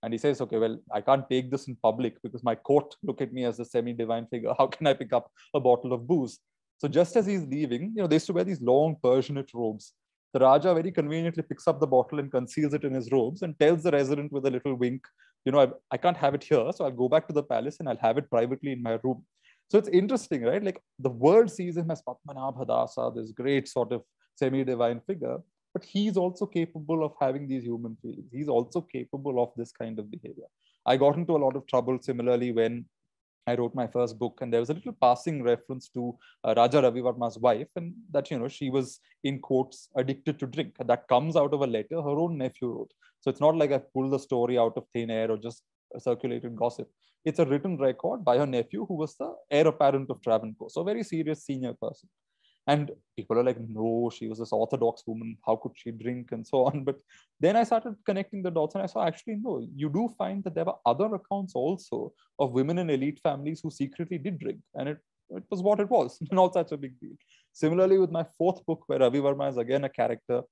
And he says, okay, well, I can't take this in public because my court look at me as a semi-divine figure. How can I pick up a bottle of booze? So just as he's leaving, they used to wear these long Persianate robes. The Raja very conveniently picks up the bottle and conceals it in his robes and tells the resident with a little wink, I can't have it here, so I'll go back to the palace and I'll have it privately in my room. So it's interesting, right? Like the world sees him as Padmanabha Dasa, this great sort of semi-divine figure, but he's also capable of having these human feelings. He's also capable of this kind of behavior. I got into a lot of trouble similarly when I wrote my first book, and there was a little passing reference to Raja Ravi Varma's wife, and that, she was, in quotes, addicted to drink. And that comes out of a letter her own nephew wrote. So it's not like I pulled the story out of thin air or just circulated gossip. It's a written record by her nephew, who was the heir apparent of Travancore, so a very serious senior person. And people are like, no, she was this Orthodox woman. How could she drink and so on? But then I started connecting the dots and I saw, actually, no, you do find that there were other accounts also of women in elite families who secretly did drink. And it was what it was, not such a big deal. Similarly, with my fourth book, where Ravi Verma is again a character,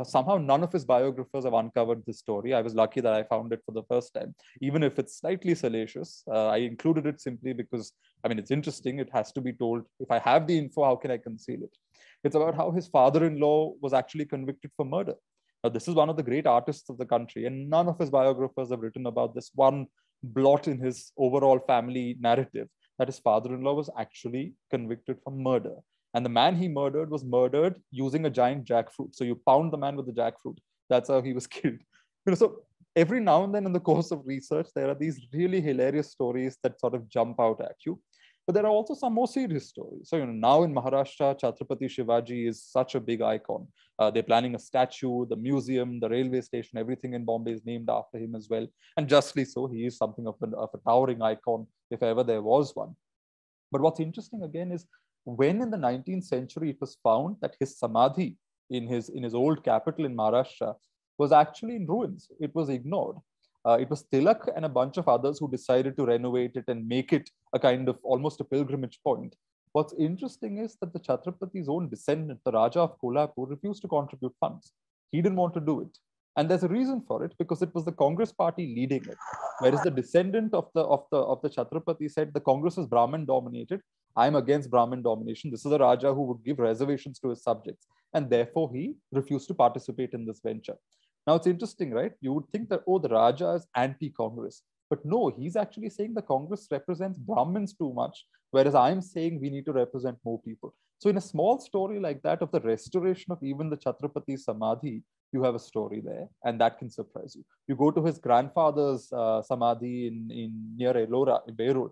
somehow none of his biographers have uncovered this story. I was lucky that I found it for the first time, even if it's slightly salacious. I included it simply because, it's interesting. It has to be told. If I have the info, how can I conceal it? It's about how his father-in-law was actually convicted for murder. Now, this is one of the great artists of the country, and none of his biographers have written about this one blot in his overall family narrative, that his father-in-law was actually convicted for murder. And the man he murdered was murdered using a giant jackfruit. So you pound the man with the jackfruit. That's how he was killed. So every now and then in the course of research, there are these really hilarious stories that sort of jump out at you. But there are also some more serious stories. So now in Maharashtra, Chhatrapati Shivaji is such a big icon. They're planning a statue, the museum, the railway station, everything in Bombay is named after him as well. And justly so, he is something of a towering icon, if ever there was one. But what's interesting again is, when in the 19th century it was found that his samadhi in his old capital in Maharashtra was actually in ruins. It was ignored. It was Tilak and a bunch of others who decided to renovate it and make it a kind of almost a pilgrimage point. What's interesting is that the Chhatrapati's own descendant, the Raja of Kolhapur, refused to contribute funds. He didn't want to do it. And there's a reason for it, because it was the Congress party leading it. Whereas the descendant of the Chhatrapati said the Congress is Brahmin dominated. I'm against Brahmin domination. This is a Raja who would give reservations to his subjects. And therefore, he refused to participate in this venture. Now, it's interesting, right? You would think that, oh, the Raja is anti-Congress. But no, he's actually saying the Congress represents Brahmins too much, whereas I'm saying we need to represent more people. So in a small story like that of the restoration of even the Chhatrapati Samadhi, you have a story there, and that can surprise you. You go to his grandfather's Samadhi in near Ellora, in Beirut.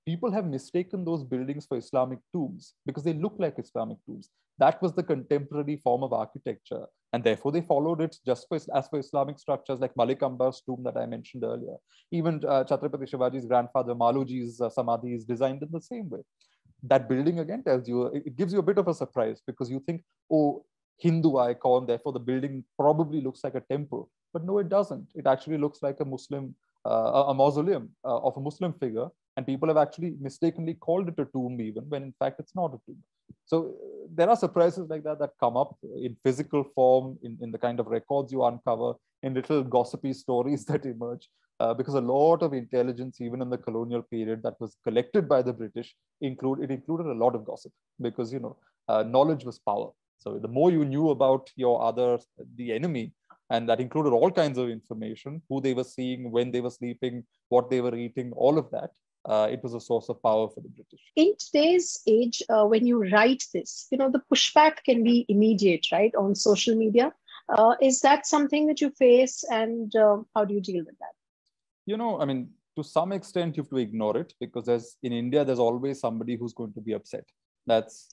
People have mistaken those buildings for Islamic tombs because they look like Islamic tombs. That was the contemporary form of architecture. And therefore, they followed it just as for Islamic structures like Malik Ambar's tomb that I mentioned earlier. Even Chhatrapati Shivaji's grandfather, Maluji's Samadhi is designed in the same way. That building again tells you, it gives you a bit of a surprise because you think, oh, Hindu icon, therefore the building probably looks like a temple. But no, it doesn't. It actually looks like a Muslim, a mausoleum of a Muslim figure. And people have actually mistakenly called it a tomb even, when in fact it's not a tomb. So there are surprises like that come up in physical form, in the kind of records you uncover, in little gossipy stories that emerge. Because a lot of intelligence, even in the colonial period, that was collected by the British, included a lot of gossip, because knowledge was power. So the more you knew about the enemy, and that included all kinds of information, who they were seeing, when they were sleeping, what they were eating, all of that, it was a source of power for the British. In today's age, when you write this, the pushback can be immediate, right, on social media. Is that something that you face, and how do you deal with that? To some extent, you have to ignore it, because in India, there's always somebody who's going to be upset. That's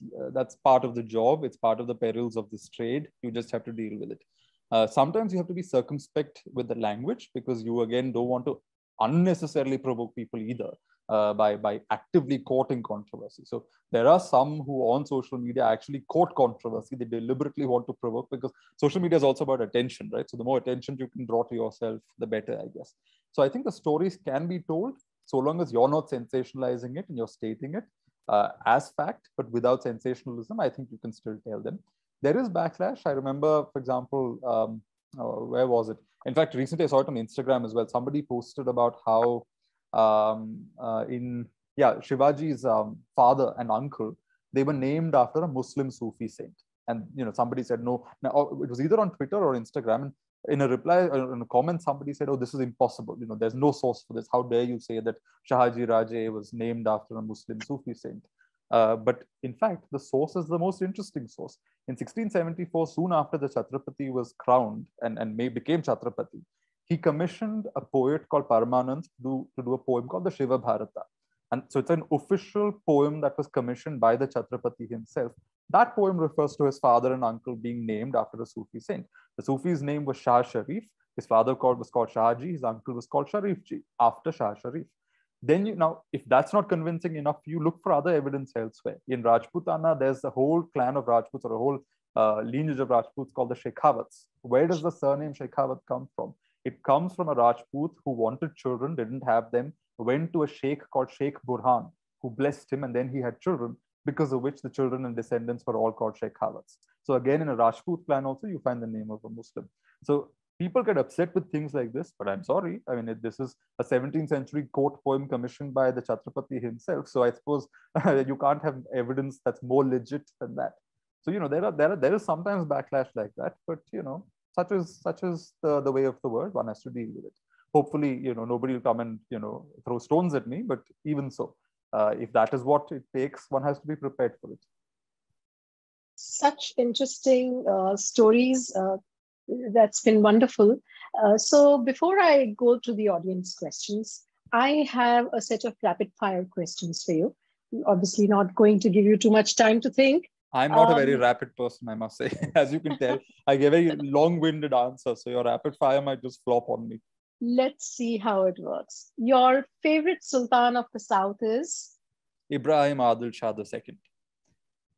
part of the job. It's part of the perils of this trade. You just have to deal with it. Sometimes you have to be circumspect with the language, because you, again, don't want to unnecessarily provoke people either by actively courting controversy. So there are some who on social media actually court controversy. They deliberately want to provoke, because social media is also about attention, right? So the more attention you can draw to yourself, the better, I guess. So I think the stories can be told, so long as you're not sensationalizing it and you're stating it as fact, but without sensationalism. I think you can still tell them. There is backlash. I remember, for example, where was it? In fact, recently I saw it on Instagram as well. Somebody posted about how Shivaji's father and uncle, they were named after a Muslim Sufi saint. And somebody said no. Now, it was either on Twitter or Instagram. And in a reply, in a comment, somebody said, "Oh, this is impossible. There's no source for this. How dare you say that Shahaji Raje was named after a Muslim Sufi saint?" But in fact, the source is the most interesting source. In 1674, soon after the Chhatrapati was crowned and became Chhatrapati, he commissioned a poet called Paramanand to do a poem called the Shiva Bharata. And so it's an official poem that was commissioned by the Chhatrapati himself. That poem refers to his father and uncle being named after a Sufi saint. The Sufi's name was Shah Sharif. His father was called Shahji. His uncle was called Sharifji, after Shah Sharif. Then now, if that's not convincing enough, you look for other evidence elsewhere. In Rajputana, there's a whole clan of Rajputs, or a whole lineage of Rajputs called the Shekhawats. Where does the surname Shekhawat come from? It comes from a Rajput who wanted children, didn't have them, went to a sheikh called Sheikh Burhan, who blessed him, and then he had children, because of which the children and descendants were all called Shekhawats. So again, in a Rajput clan also, you find the name of a Muslim. So people get upset with things like this, but I'm sorry. I mean, this is a 17th century court poem commissioned by the Chhatrapati himself. So I suppose you can't have evidence that's more legit than that. So, there is sometimes backlash like that, but, such is the way of the world. One has to deal with it. Hopefully, nobody will come and, throw stones at me, but even so, if that is what it takes, one has to be prepared for it. Such interesting stories. That's been wonderful. So before I go to the audience questions, I have a set of rapid fire questions for you. Obviously not going to give you too much time to think. I'm not a very rapid person, I must say. As you can tell, I give very long-winded answers. So your rapid fire might just flop on me. Let's see how it works. Your favorite Sultan of the South is? Ibrahim Adil Shah II,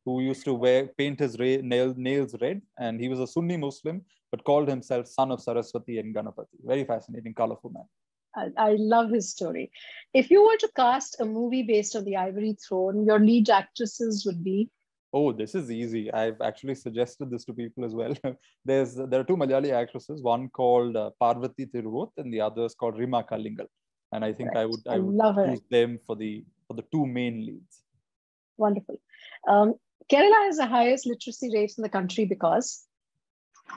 who used to paint his nails red. And he was a Sunni Muslim, but called himself son of Saraswati and Ganapati. Very fascinating, colorful man. I love his story. If you were to cast a movie based on the Ivory Throne, your lead actresses would be? Oh, this is easy. I've actually suggested this to people as well. There are two Malayali actresses, one called Parvati Tiruvot and the other is called Rima Kalingal. And I think I would choose them for the two main leads. Wonderful. Kerala has the highest literacy rates in the country because?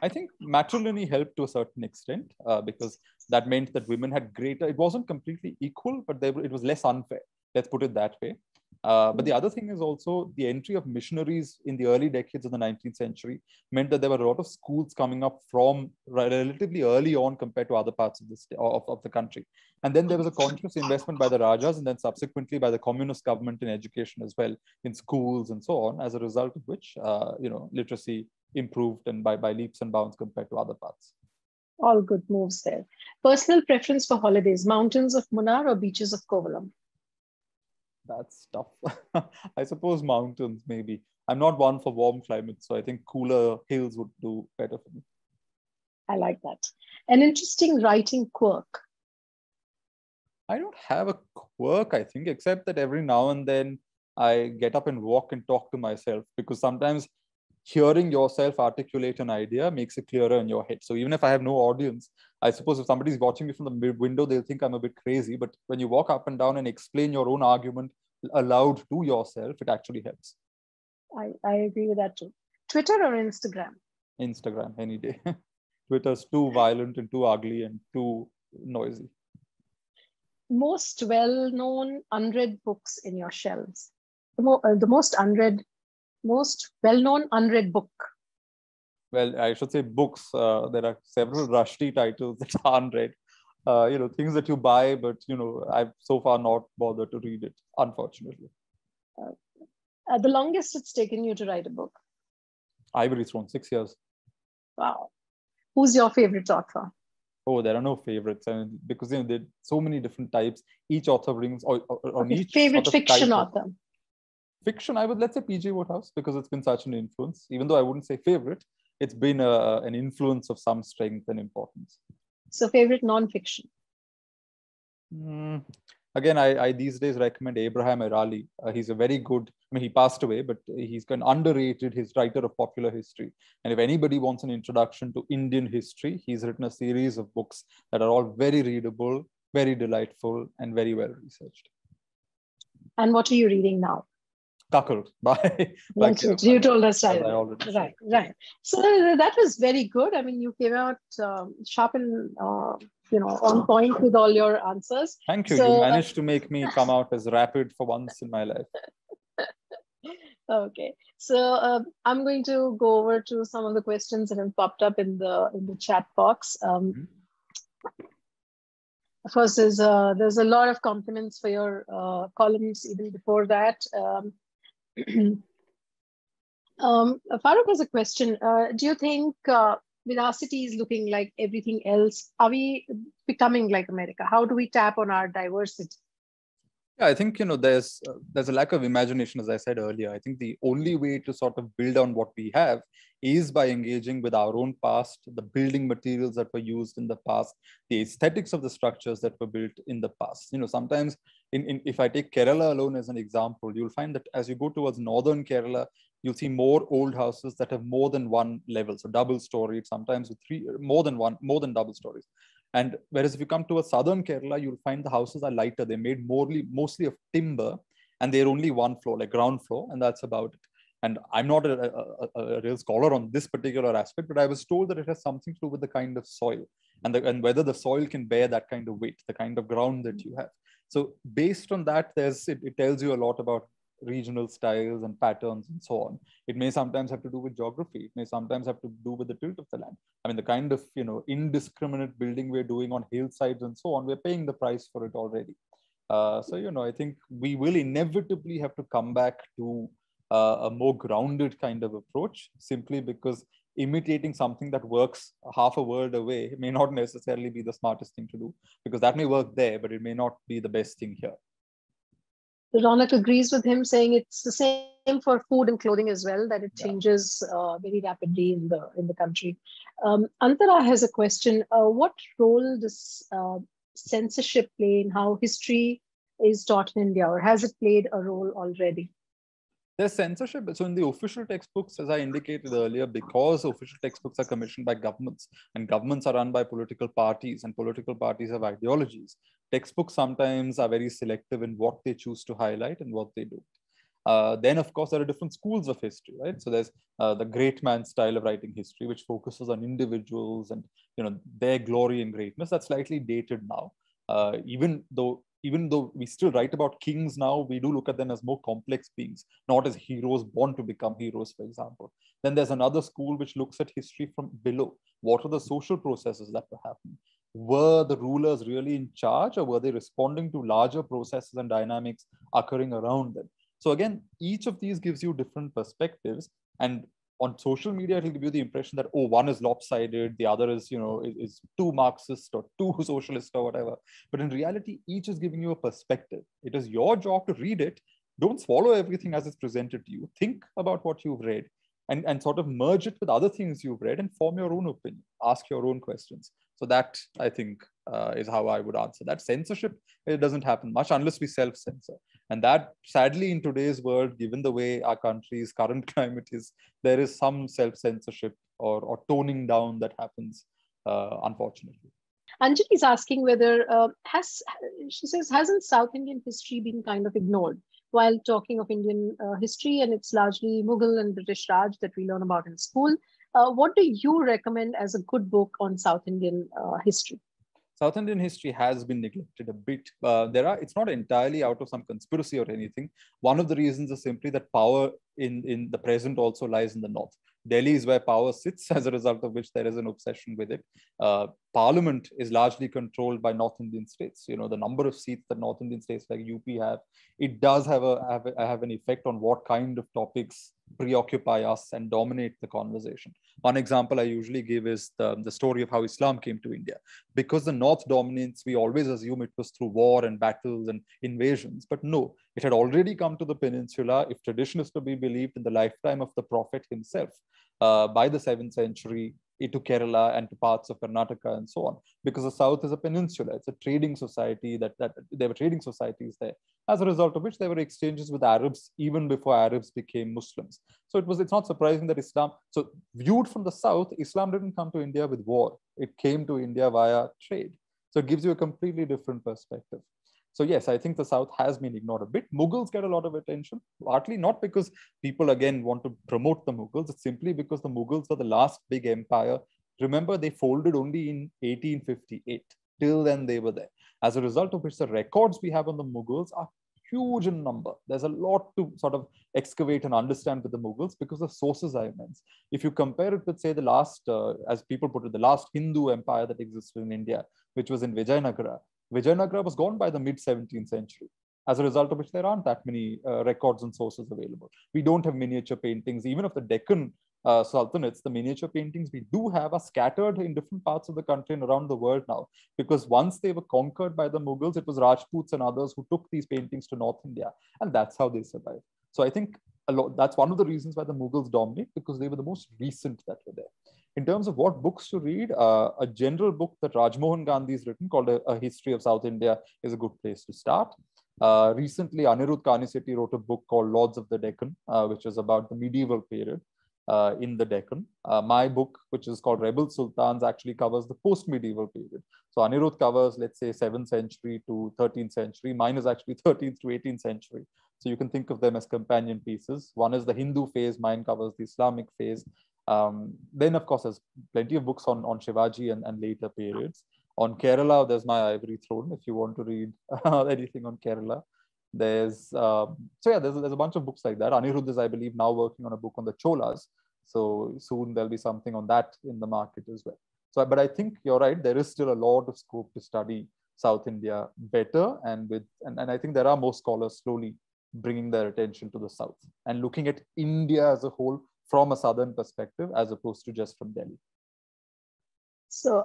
I think matrimony helped to a certain extent because that meant that women had greater, it wasn't completely equal, but it was less unfair. Let's put it that way. But the other thing is also the entry of missionaries in the early decades of the 19th century meant that there were a lot of schools coming up from relatively early on compared to other parts of the country. And then there was a conscious investment by the Rajas and then subsequently by the communist government in education as well, in schools and so on, as a result of which, literacy improved and by leaps and bounds compared to other parts. All good moves there. Personal preference for holidays, mountains of Munnar or beaches of Kovalam? That's tough. I suppose mountains, maybe. I'm not one for warm climates, so I think cooler hills would do better for me. I like that. An interesting writing quirk? I don't have a quirk, I think, except that every now and then I get up and walk and talk to myself, because sometimes hearing yourself articulate an idea makes it clearer in your head. So even if I have no audience, I suppose if somebody's watching me from the window, they'll think I'm a bit crazy. But when you walk up and down and explain your own argument aloud to yourself, it actually helps. I agree with that too. Twitter or Instagram? Instagram, any day. Twitter's too violent and too ugly and too noisy. Most well-known unread books in your shelves? The most well-known unread book? Well, I should say books. There are several Rushdie titles that are unread. Things that you buy, but I've so far not bothered to read it, unfortunately. The longest it's taken you to write a book? Ivory Throne, 6 years. Wow. Who's your favorite author? Oh, there are no favorites. I mean, because there are so many different types. Each author brings each favorite fiction author. Fiction, let's say P.G. Wodehouse, because it's been such an influence. Even though I wouldn't say favorite, it's been an influence of some strength and importance. So favorite non-fiction? Again, I these days recommend Abraham Erali. He's a very good, he passed away, but he's an underrated writer of popular history. And if anybody wants an introduction to Indian history, he's written a series of books that are all very readable, very delightful, and very well researched. And what are you reading now? Cuckold by you told us right. So that was very good. I mean, you came out sharp and on point with all your answers. Thank you. So, you managed to make me come out as rapid for once in my life. Okay, so I'm going to go over to some of the questions that have popped up in the chat box. Of course, there's a lot of compliments for your columns even before that. Farooq has a question. Do you think with our cities looking like everything else, are we becoming like America? How do we tap on our diversity? Yeah, I think there's a lack of imagination, as I said earlier. I think the only way to sort of build on what we have is by engaging with our own past, the building materials that were used in the past, the aesthetics of the structures that were built in the past. Sometimes if I take Kerala alone as an example, you'll find that as you go towards northern Kerala, you'll see more old houses that have more than one level, so double storied, sometimes with more than double stories. And whereas if you come to a southern Kerala, you'll find the houses are lighter. They're made mostly of timber, and they're only one floor, like ground floor, and that's about it. And I'm not a real scholar on this particular aspect, but I was told that it has something to do with the kind of soil and whether the soil can bear that kind of weight, the kind of ground that you have. So based on that, it tells you a lot about regional styles and patterns and so on. It may sometimes have to do with geography. It may sometimes have to do with the tilt of the land. I mean, the kind of indiscriminate building we're doing on hillsides and so on, we're paying the price for it already. So I think we will inevitably have to come back to a more grounded kind of approach, simply because imitating something that works half a world away may not necessarily be the smartest thing to do, because that may work there, but it may not be the best thing here. Ronak agrees with him, saying it's the same for food and clothing as well, that it changes very rapidly in the country. Antara has a question. What role does censorship play in how history is taught in India, or has it played a role already? There's censorship. So in the official textbooks, as I indicated earlier, because official textbooks are commissioned by governments and governments are run by political parties and political parties have ideologies, textbooks sometimes are very selective in what they choose to highlight and what they do. Then, of course, there are different schools of history, right? So there's the great man style of writing history, which focuses on individuals and their glory and greatness. That's slightly dated now. Even though we still write about kings now, we do look at them as more complex beings, not as heroes born to become heroes, for example. Then there's another school which looks at history from below. What are the social processes that were happening? Were the rulers really in charge, or were they responding to larger processes and dynamics occurring around them? So again, each of these gives you different perspectives. And on social media, it'll give you the impression that, oh, one is lopsided, the other is, is too Marxist or too socialist or whatever. But in reality, each is giving you a perspective. It is your job to read it. Don't swallow everything as it's presented to you. Think about what you've read and sort of merge it with other things you've read and form your own opinion. Ask your own questions. So that, I think, is how I would answer that. Censorship, it doesn't happen much unless we self-censor. And that, sadly, in today's world, given the way our country's current climate is, there is some self-censorship or toning down that happens, unfortunately. Anjali is asking whether, she says, hasn't South Indian history been kind of ignored while talking of Indian history? And it's largely Mughal and British Raj that we learn about in school. What do you recommend as a good book on South Indian history? South Indian history has been neglected a bit. It's not entirely out of some conspiracy or anything. One of the reasons is simply that power in the present also lies in the north. Delhi is where power sits, as a result of which there is an obsession with it. Parliament is largely controlled by North Indian states. The number of seats that North Indian states like UP have, it does have an effect on what kind of topics preoccupy us and dominate the conversation. One example I usually give is the story of how Islam came to India. Because the North dominates, we always assume it was through war and battles and invasions. But no, it had already come to the peninsula, if tradition is to be believed, in the lifetime of the Prophet himself. By the 7th century, to Kerala and to parts of Karnataka and so on, because the South is a peninsula. It's a trading society that there were trading societies there, as a result of which there were exchanges with Arabs even before Arabs became Muslims. So it's not surprising that Islam, so viewed from the South, Islam didn't come to India with war. It came to India via trade. So it gives you a completely different perspective. So yes, I think the South has been ignored a bit. Mughals get a lot of attention, partly not because people, again, want to promote the Mughals. It's simply because the Mughals were the last big empire. Remember, they folded only in 1858. Till then, they were there. As a result of which, the records we have on the Mughals are huge in number. There's a lot to sort of excavate and understand with the Mughals because the sources are immense. If you compare it with, say, the last, as people put it, the last Hindu empire that existed in India, which was in Vijayanagara, Vijayanagara was gone by the mid 17th century, as a result of which there aren't that many records and sources available. We don't have miniature paintings. Even of the Deccan sultanates, the miniature paintings we do have are scattered in different parts of the country and around the world now, because once they were conquered by the Mughals, it was Rajputs and others who took these paintings to North India, and that's how they survived. So I think that's one of the reasons why the Mughals dominate, because they were the most recent that were there. In terms of what books to read, a general book that Rajmohan Gandhi has written called a History of South India is a good place to start. Recently, Anirudh Kanisetti wrote a book called Lords of the Deccan, which is about the medieval period in the Deccan. My book, which is called Rebel Sultans, actually covers the post-medieval period. So Anirudh covers, let's say, 7th century to 13th century. Mine is actually 13th to 18th century. So you can think of them as companion pieces. One is the Hindu phase, mine covers the Islamic phase. Then, of course, there's plenty of books on Shivaji and later periods. On Kerala, there's My Ivory Throne, if you want to read anything on Kerala. There's a bunch of books like that. Anirudh is, I believe, now working on a book on the Cholas. So soon there'll be something on that in the market as well. So, but I think you're right. There is still a lot of scope to study South India better, and I think there are more scholars slowly bringing their attention to the South and looking at India as a whole from a Southern perspective, as opposed to just from Delhi. So,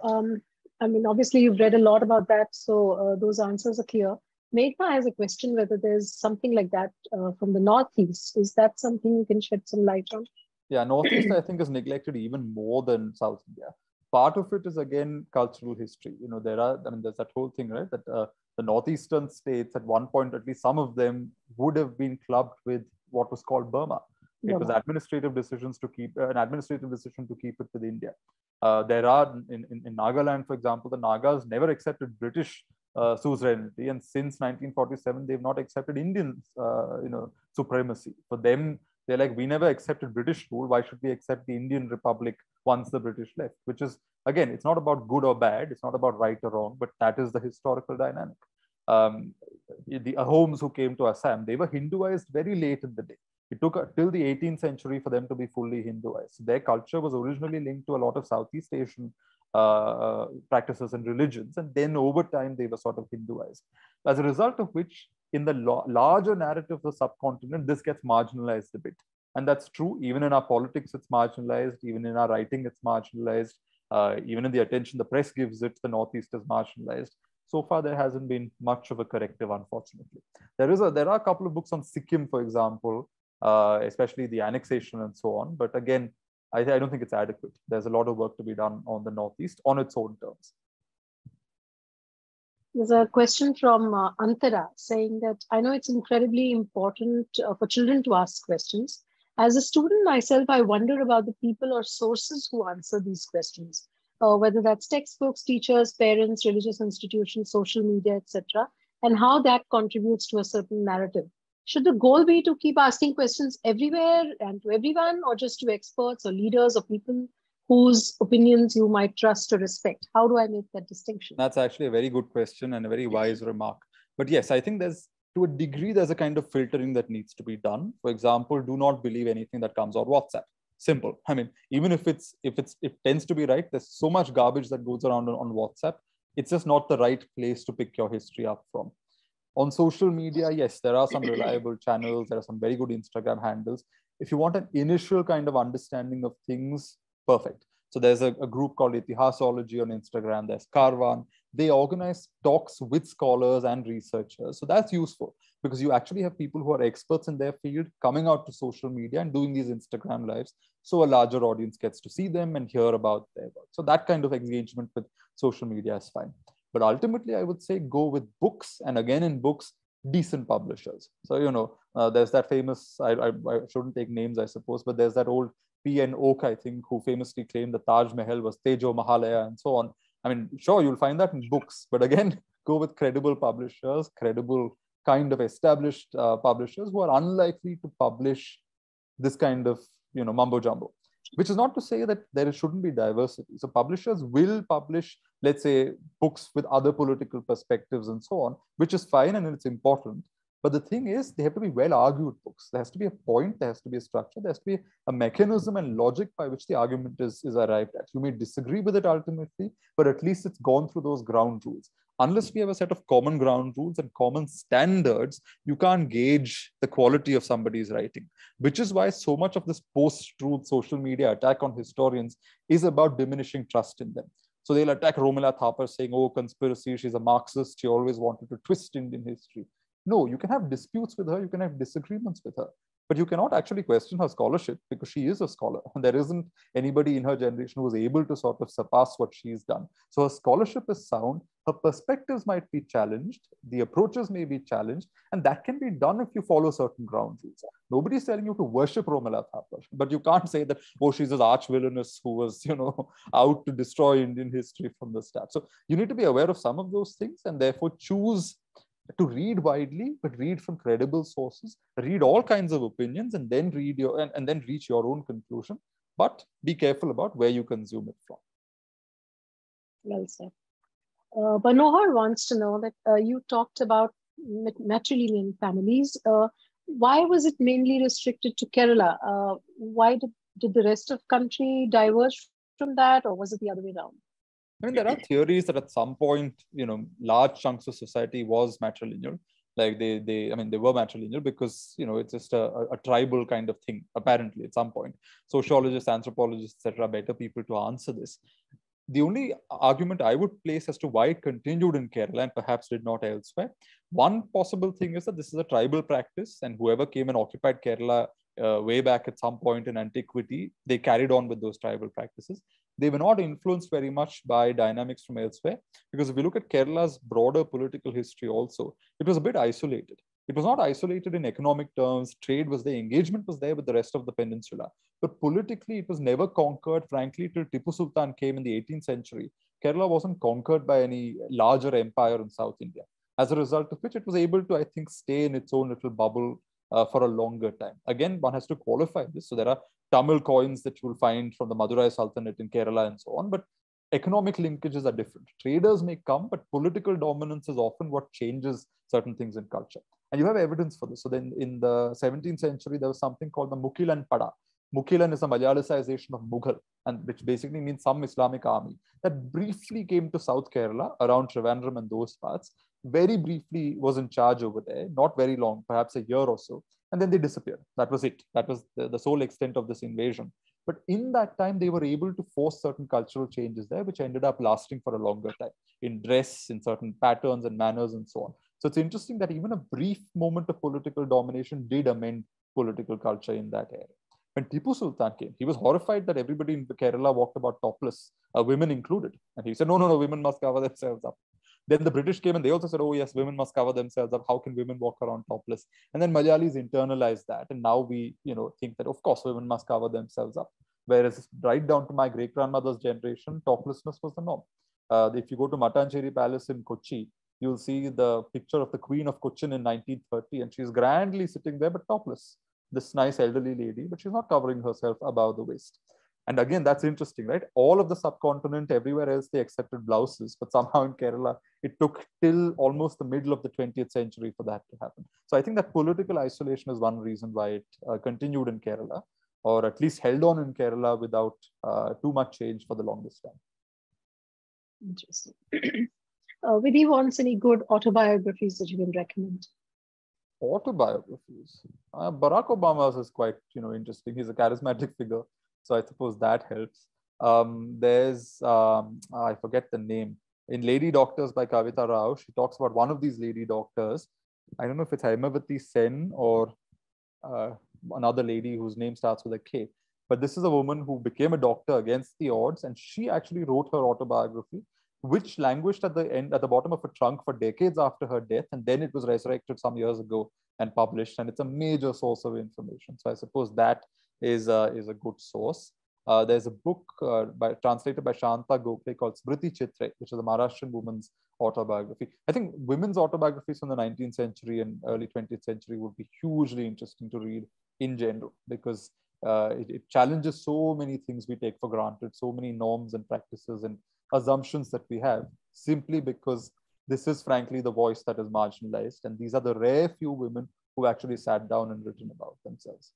I mean, obviously you've read a lot about that, so those answers are clear. Meghna has a question whether there's something like that from the Northeast. Is that something you can shed some light on? Yeah, Northeast, I think, is neglected even more than South India. Part of it is, again, cultural history. There's that whole thing, right? That the Northeastern states, at one point, at least some of them would have been clubbed with what was called Burma. It was administrative decisions to keep an administrative decision to keep it with India. There are in Nagaland, for example, the Nagas never accepted British suzerainty, and since 1947 they've not accepted Indian supremacy. For them, they're like, we never accepted British rule. Why should we accept the Indian Republic once the British left? Which is, again, it's not about good or bad. It's not about right or wrong, but that is the historical dynamic. The Ahoms who came to Assam, they were Hinduized very late in the day. It took till the 18th century for them to be fully Hinduized. Their culture was originally linked to a lot of Southeast Asian practices and religions, and then over time they were sort of Hinduized. As a result of which, in the larger narrative of the subcontinent, this gets marginalized a bit. And that's true. Even in our politics, it's marginalized. Even in our writing, it's marginalized. Even in the attention the press gives it, the Northeast is marginalized. So far, there hasn't been much of a corrective, unfortunately. There are a couple of books on Sikkim, for example, especially the annexation and so on. But again, I don't think it's adequate. There's a lot of work to be done on the Northeast on its own terms. There's a question from Antara saying that I know it's incredibly important for children to ask questions. As a student myself, I wonder about the people or sources who answer these questions, whether that's textbooks, teachers, parents, religious institutions, social media, etc., and how that contributes to a certain narrative. Should the goal be to keep asking questions everywhere and to everyone, or just to experts or leaders or people whose opinions you might trust or respect? How do I make that distinction? That's actually a very good question and a very wise remark. But yes, I think to a degree, there's a kind of filtering that needs to be done. For example, do not believe anything that comes on WhatsApp. Simple. I mean, even if it tends to be right, there's so much garbage that goes around on WhatsApp. It's just not the right place to pick your history up from. On social media, yes, there are some reliable channels. There are some very good Instagram handles. If you want an initial kind of understanding of things, perfect. So there's a group called Itihasology on Instagram. There's Karwan. They organize talks with scholars and researchers. So that's useful because you actually have people who are experts in their field coming out to social media and doing these Instagram lives. So a larger audience gets to see them and hear about their work. So that kind of engagement with social media is fine. But ultimately, I would say go with books. And again, in books, decent publishers. So, there's that famous, I shouldn't take names, I suppose, but there's that old P.N. Oak, I think, who famously claimed the Taj Mahal was Tejo Mahalaya and so on. I mean, sure, you'll find that in books, but again, go with credible publishers, credible kind of established publishers who are unlikely to publish this kind of, mumbo jumbo, which is not to say that there shouldn't be diversity. So publishers will publish, let's say, books with other political perspectives and so on, which is fine and it's important. But the thing is, they have to be well-argued books. There has to be a point, there has to be a structure, there has to be a mechanism and logic by which the argument is arrived at. You may disagree with it ultimately, but at least it's gone through those ground rules. Unless we have a set of common ground rules and common standards, you can't gauge the quality of somebody's writing, which is why so much of this post-truth social media attack on historians is about diminishing trust in them. So they'll attack Romila Thapar saying, oh, conspiracy, she's a Marxist, she always wanted to twist Indian history. No, you can have disputes with her, you can have disagreements with her, but you cannot actually question her scholarship because she is a scholar. And there isn't anybody in her generation who was able to sort of surpass what she's done. So her scholarship is sound, her perspectives might be challenged, the approaches may be challenged, and that can be done if you follow certain ground rules. Nobody's telling you to worship Romila Thapar, but you can't say that, oh, she's this arch villainess who was, out to destroy Indian history from the start. So you need to be aware of some of those things and therefore choose to read widely, but read from credible sources, read all kinds of opinions, and then read and then reach your own conclusion. But be careful about where you consume it from. Well said. Banohar wants to know that you talked about matrilineal families. Why was it mainly restricted to Kerala? Why did the rest of country diverge from that, or was it the other way around? I mean, there are theories that at some point, large chunks of society was matrilineal. Like they were matrilineal because, it's just a tribal kind of thing, apparently, at some point. Sociologists, anthropologists, etc., are better people to answer this. The only argument I would place as to why it continued in Kerala and perhaps did not elsewhere, one possible thing is that this is a tribal practice, and whoever came and occupied Kerala way back at some point in antiquity, they carried on with those tribal practices. They were not influenced very much by dynamics from elsewhere, because if we look at Kerala's broader political history also, it was a bit isolated. It was not isolated in economic terms. Trade was there, engagement was there with the rest of the peninsula. But politically, it was never conquered, frankly, till Tipu Sultan came in the 18th century. Kerala wasn't conquered by any larger empire in South India, as a result of which it was able to, I think, stay in its own little bubble for a longer time. Again, one has to qualify this. So there are Tamil coins that you will find from the Madurai Sultanate in Kerala and so on, but economic linkages are different. Traders may come, but political dominance is often what changes certain things in culture. And you have evidence for this. So then in the 17th century, there was something called the Mukilan Pada. Mukilan is a Malayalicization of Mughal, and which basically means some Islamic army that briefly came to South Kerala around Trivandrum and those parts, very briefly was in charge over there, not very long, perhaps a year or so, and then they disappeared. That was it. That was the sole extent of this invasion. But in that time, they were able to force certain cultural changes there, which ended up lasting for a longer time in dress, in certain patterns and manners and so on. So it's interesting that even a brief moment of political domination did amend political culture in that area. When Tipu Sultan came, he was horrified that everybody in Kerala walked about topless, women included. And he said, no, women must cover themselves up. Then the British came and they also said, oh yes, women must cover themselves up. How can women walk around topless? And then Malayalis internalized that. And now we, think that, of course, women must cover themselves up. Whereas right down to my great-grandmother's generation, toplessness was the norm. If you go to Mattancherry Palace in Kochi, you'll see the picture of the Queen of Cochin in 1930, and she's grandly sitting there, but topless. This nice elderly lady, but she's not covering herself above the waist. And again, that's interesting, right? All of the subcontinent, everywhere else, they accepted blouses, but somehow in Kerala, it took till almost the middle of the 20th century for that to happen. So I think that political isolation is one reason why it continued in Kerala, or at least held on in Kerala without too much change for the longest time. Interesting. Vidhi wants any good autobiographies that you can recommend? Autobiographies. Barack Obama's is quite, interesting. He's a charismatic figure. So I suppose that helps. There's, I forget the name. In Lady Doctors by Kavita Rao, she talks about one of these lady doctors. I don't know if it's Haimavati Sen or another lady whose name starts with a K. But this is a woman who became a doctor against the odds, and she actually wrote her autobiography, which languished at the bottom of a trunk for decades after her death, and then it was resurrected some years ago and published, and it's a major source of information. So I suppose that is a good source. There's a book translated by Shanta Gokhale called Smriti Chitre, which is a Maharashtrian woman's autobiography. I think women's autobiographies from the 19th century and early 20th century would be hugely interesting to read in general, because it challenges so many things we take for granted, so many norms and practices and assumptions that we have, simply because this is frankly the voice that is marginalized, and these are the rare few women who actually sat down and written about themselves.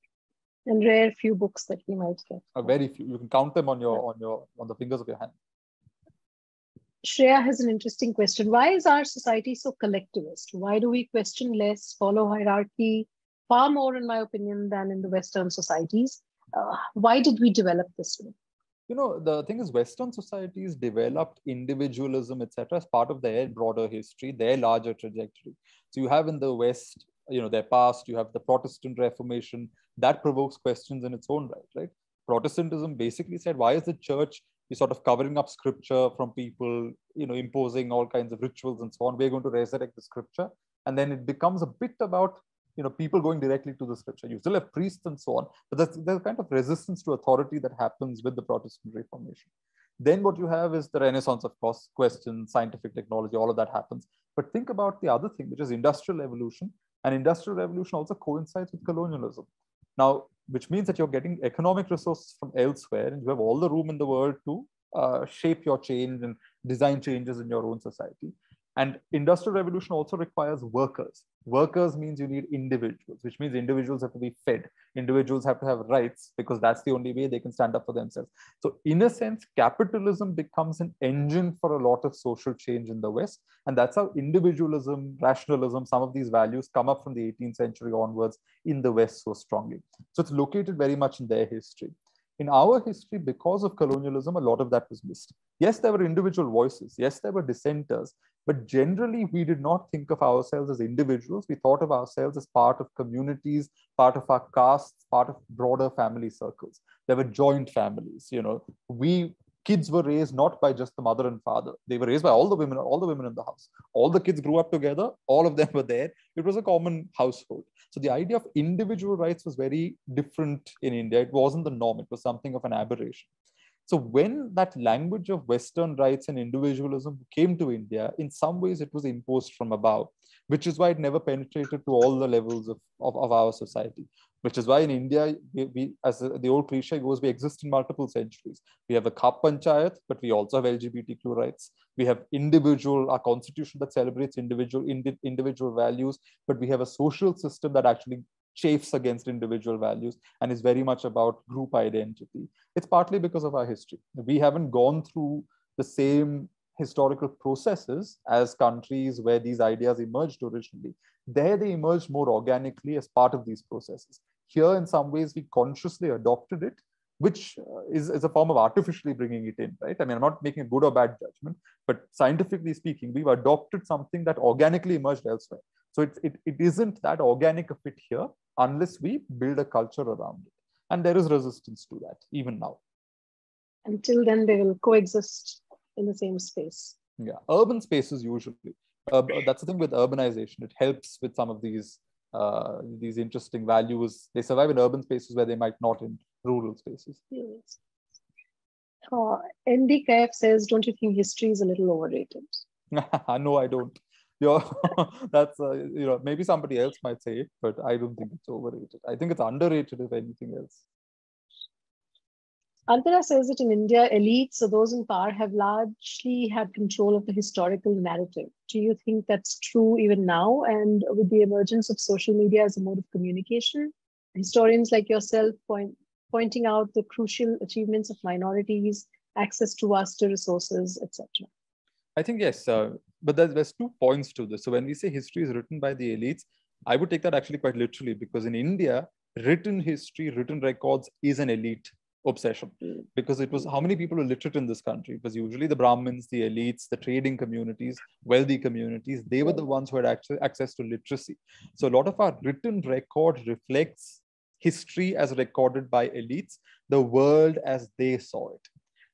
And rare few books that we might get. Very few. You can count them on the fingers of your hand. Shreya has an interesting question. Why is our society so collectivist? Why do we question less, follow hierarchy far more, in my opinion, than in the Western societies? Why did we develop this way? The thing is, Western societies developed individualism, etc., as part of their broader history, their larger trajectory. So you have in the West, their past, you have the Protestant Reformation that provokes questions in its own right, right? Protestantism basically said, why is the church is sort of covering up scripture from people, imposing all kinds of rituals and so on? We're going to resurrect the scripture. And then it becomes a bit about people going directly to the scripture. You still have priests and so on, but there's kind of resistance to authority that happens with the Protestant Reformation. Then what you have is the Renaissance, of course, questions, scientific technology, all of that happens. But think about the other thing, which is industrial evolution. And industrial revolution also coincides with colonialism. Now, which means that you're getting economic resources from elsewhere, and you have all the room in the world to shape your change and design changes in your own society. And industrial revolution also requires workers. Workers means you need individuals, which means individuals have to be fed. Individuals have to have rights because that's the only way they can stand up for themselves. So in a sense, capitalism becomes an engine for a lot of social change in the West. And that's how individualism, rationalism, some of these values come up from the 18th century onwards in the West so strongly. So it's located very much in their history. In our history, because of colonialism, a lot of that was missed. Yes, there were individual voices. Yes, there were dissenters. But generally, we did not think of ourselves as individuals. We thought of ourselves as part of communities, part of our castes, part of broader family circles. There were joint families. Kids were raised not by just the mother and father. They were raised by all the women in the house. All the kids grew up together. All of them were there. It was a common household. So the idea of individual rights was very different in India. It wasn't the norm. It was something of an aberration. So when that language of Western rights and individualism came to India, in some ways it was imposed from above, which is why it never penetrated to all the levels of our society. Which is why in India, we as the old cliche goes, we exist in multiple centuries. We have the Khap Panchayat, but we also have LGBTQ rights. We have our constitution that celebrates individual values, but we have a social system that actually chafes against individual values and is very much about group identity. It's partly because of our history. We haven't gone through the same historical processes as countries where these ideas emerged originally. There they emerged more organically as part of these processes. Here, in some ways, we consciously adopted it, which is a form of artificially bringing it in, right? I mean, I'm not making a good or bad judgment, but scientifically speaking, we've adopted something that organically emerged elsewhere. So it isn't that organic a fit here unless we build a culture around it. And there is resistance to that, even now. Until then, they will coexist in the same space. Yeah, urban spaces usually. That's the thing with urbanization. It helps with some of these interesting values. They survive in urban spaces where they might not in rural spaces. Yes. NDKF says, don't you think history is a little overrated? No, I don't. That's maybe somebody else might say it, but I don't think it's overrated. I think it's underrated if anything else. Antara says that in India, elites, so those in power, have largely had control of the historical narrative. Do you think that's true even now? And with the emergence of social media as a mode of communication, historians like yourself pointing out the crucial achievements of minorities, access to vaster resources, etc. I think yes, but there's 2 points to this. So when we say history is written by the elites, I would take that actually quite literally, because in India, written history, written records is an elite obsession, because it was how many people were literate in this country. It was usually the Brahmins, the elites, the trading communities, wealthy communities. They were the ones who had access to literacy. So a lot of our written record reflects history as recorded by elites, the world as they saw it.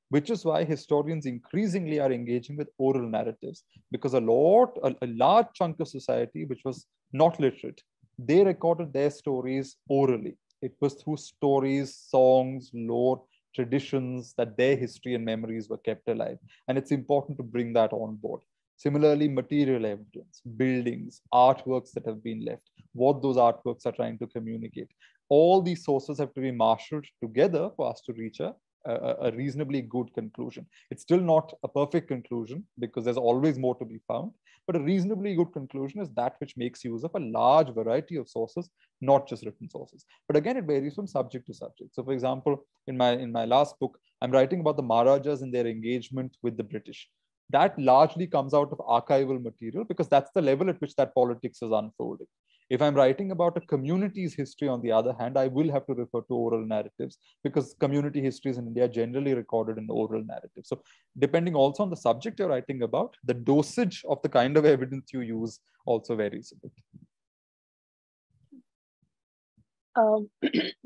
Which is why historians increasingly are engaging with oral narratives, because a large chunk of society which was not literate, they recorded their stories orally. It was through stories, songs, lore, traditions that their history and memories were kept alive. And it's important to bring that on board. Similarly, material evidence, buildings, artworks that have been left, what those artworks are trying to communicate. All these sources have to be marshaled together for us to reach a reasonably good conclusion. It's still not a perfect conclusion because there's always more to be found, but a reasonably good conclusion is that which makes use of a large variety of sources, not just written sources. But again, it varies from subject to subject. So for example, in my last book, I'm writing about the Maharajas and their engagement with the British. That largely comes out of archival material because that's the level at which that politics is unfolding. If I'm writing about a community's history, on the other hand, I will have to refer to oral narratives because community histories in India are generally recorded in oral narratives. So depending also on the subject you're writing about, the dosage of the kind of evidence you use also varies a bit.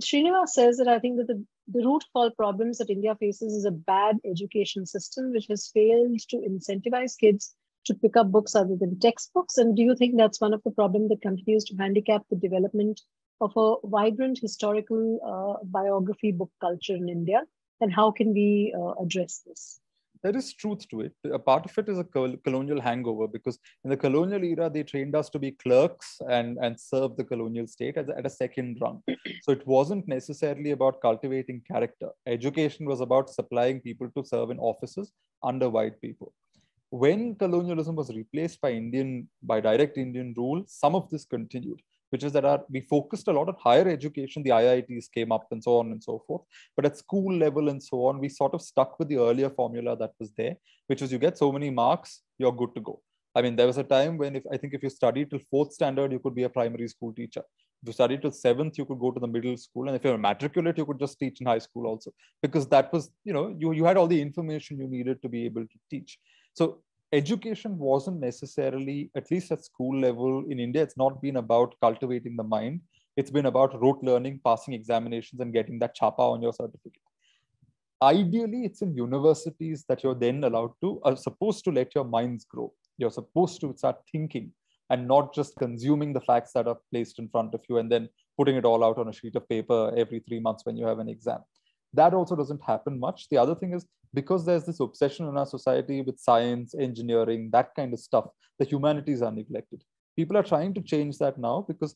Srinivas says that I think that the root of all problems that India faces is a bad education system, which has failed to incentivize kids to pick up books other than textbooks. And do you think that's one of the problems that continues to handicap the development of a vibrant historical biography book culture in India? And how can we address this? There is truth to it. A part of it is a colonial hangover because in the colonial era, they trained us to be clerks and serve the colonial state at a second rung. So it wasn't necessarily about cultivating character. Education was about supplying people to serve in offices under white people. When colonialism was replaced by direct Indian rule, some of this continued, which is that we focused a lot on higher education. The IITs came up and so on and so forth. But at school level and so on, we sort of stuck with the earlier formula that was there, which was you get so many marks, you're good to go. I mean, there was a time when if you studied till 4th standard, you could be a primary school teacher. If you studied till 7th, you could go to the middle school. And if you're a matriculate, you could just teach in high school also. Because that was, you had all the information you needed to be able to teach. So education wasn't necessarily, at least at school level in India, it's not been about cultivating the mind. It's been about rote learning, passing examinations, and getting that chapa on your certificate. Ideally, it's in universities that you're then are supposed to let your minds grow. You're supposed to start thinking and not just consuming the facts that are placed in front of you and then putting it all out on a sheet of paper every 3 months when you have an exam. That also doesn't happen much. The other thing is, because there's this obsession in our society with science, engineering, that kind of stuff, the humanities are neglected. People are trying to change that now because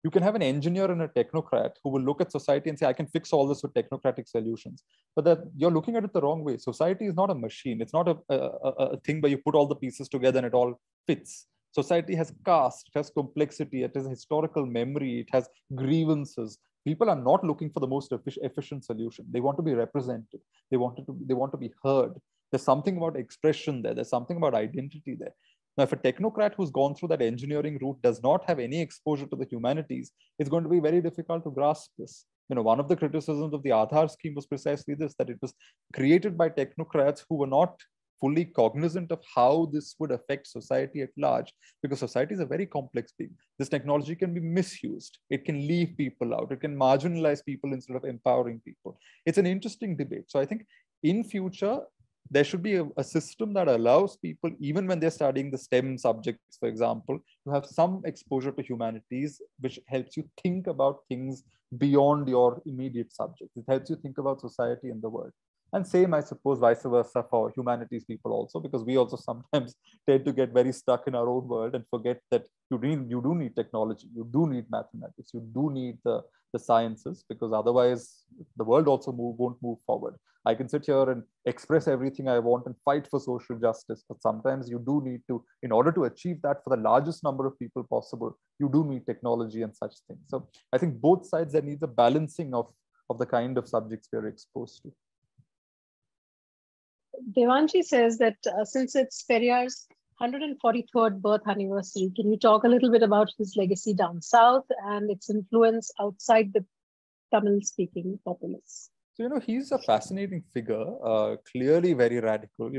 you can have an engineer and a technocrat who will look at society and say, I can fix all this with technocratic solutions. But that you're looking at it the wrong way. Society is not a machine. It's not a thing where you put all the pieces together and it all fits. Society has caste, it has complexity, it has historical memory, it has grievances. People are not looking for the most efficient solution. They want to be represented. They want to be heard. There's something about expression there. There's something about identity there. Now, if a technocrat who's gone through that engineering route does not have any exposure to the humanities, it's going to be very difficult to grasp this. One of the criticisms of the Aadhaar scheme was precisely this, that it was created by technocrats who were not fully cognizant of how this would affect society at large, because society is a very complex being. This technology can be misused. It can leave people out. It can marginalize people instead of empowering people. It's an interesting debate. So I think in future, there should be a system that allows people, even when they're studying the STEM subjects, for example, to have some exposure to humanities, which helps you think about things beyond your immediate subjects. It helps you think about society and the world. And same, I suppose, vice versa for humanities people also, because we also sometimes tend to get very stuck in our own world and forget that you do need technology, you do need mathematics, you do need the sciences, because otherwise the world also won't move forward. I can sit here and express everything I want and fight for social justice, but sometimes you do need to, in order to achieve that for the largest number of people possible, you do need technology and such things. So I think both sides, there needs a balancing of the kind of subjects we're exposed to. Devanshi says that since it's Periyar's 143rd birth anniversary, can you talk a little bit about his legacy down south and its influence outside the Tamil-speaking populace? So, he's a fascinating figure, clearly very radical,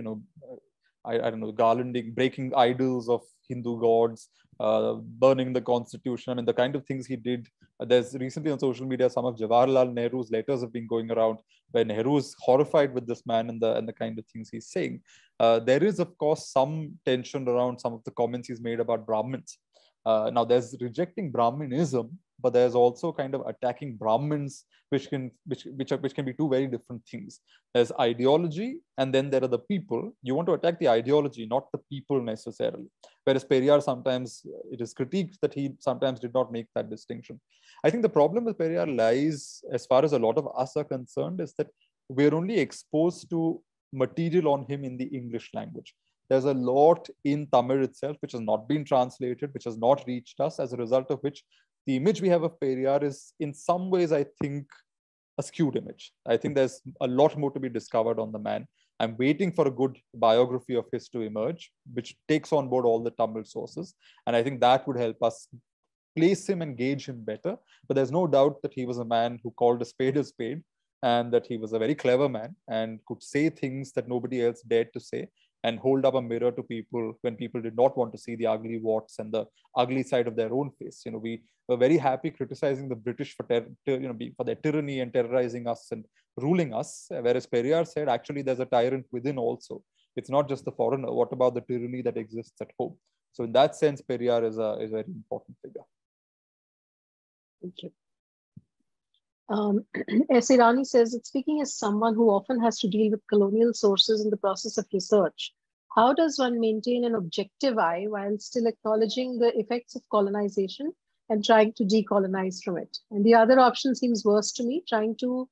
I don't know, garlanding, breaking idols of Hindu gods, burning the constitution. I mean, the kind of things he did. There's recently on social media, some of Jawaharlal Nehru's letters have been going around where Nehru is horrified with this man and the kind of things he's saying. There is, of course, some tension around some of the comments he's made about Brahmins. Now, there's rejecting Brahminism, but there's also kind of attacking Brahmins, which can be two very different things. There's ideology, and then there are the people. You want to attack the ideology, not the people necessarily. Whereas Periyar, sometimes it is critiqued that he sometimes did not make that distinction. I think the problem with Periyar lies, as far as a lot of us are concerned, is that we're only exposed to material on him in the English language. There's a lot in Tamil itself which has not been translated, which has not reached us, as a result of which the image we have of Periyar is, in some ways, I think, a skewed image. I think there's a lot more to be discovered on the man. I'm waiting for a good biography of his to emerge, which takes on board all the Tamil sources. And I think that would help us place him and gauge him better. But there's no doubt that he was a man who called a spade, and that he was a very clever man and could say things that nobody else dared to say, and hold up a mirror to people when people did not want to see the ugly warts and the ugly side of their own face. We were very happy criticizing the British for their tyranny and terrorizing us and ruling us, whereas Periyar said, actually, there's a tyrant within also. It's not just the foreigner. What about the tyranny that exists at home? So in that sense, Periyar is a very important figure. Thank you. S. Irani says that speaking as someone who often has to deal with colonial sources in the process of research, how does one maintain an objective eye while still acknowledging the effects of colonization and trying to decolonize from it? And the other option seems worse to me, trying to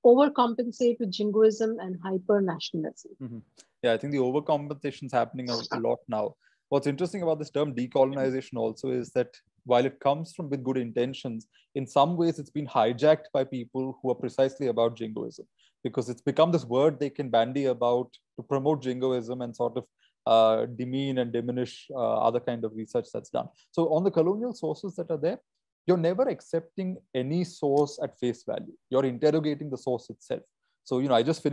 overcompensate with jingoism and hyper-nationalism. Mm-hmm. Yeah, I think the overcompensation is happening a lot now. What's interesting about this term decolonization also is that while it comes from with good intentions, in some ways it's been hijacked by people who are precisely about jingoism, because it's become this word they can bandy about to promote jingoism and sort of demean and diminish other kind of research that's done. So on the colonial sources that are there, you're never accepting any source at face value. You're interrogating the source itself. So, I just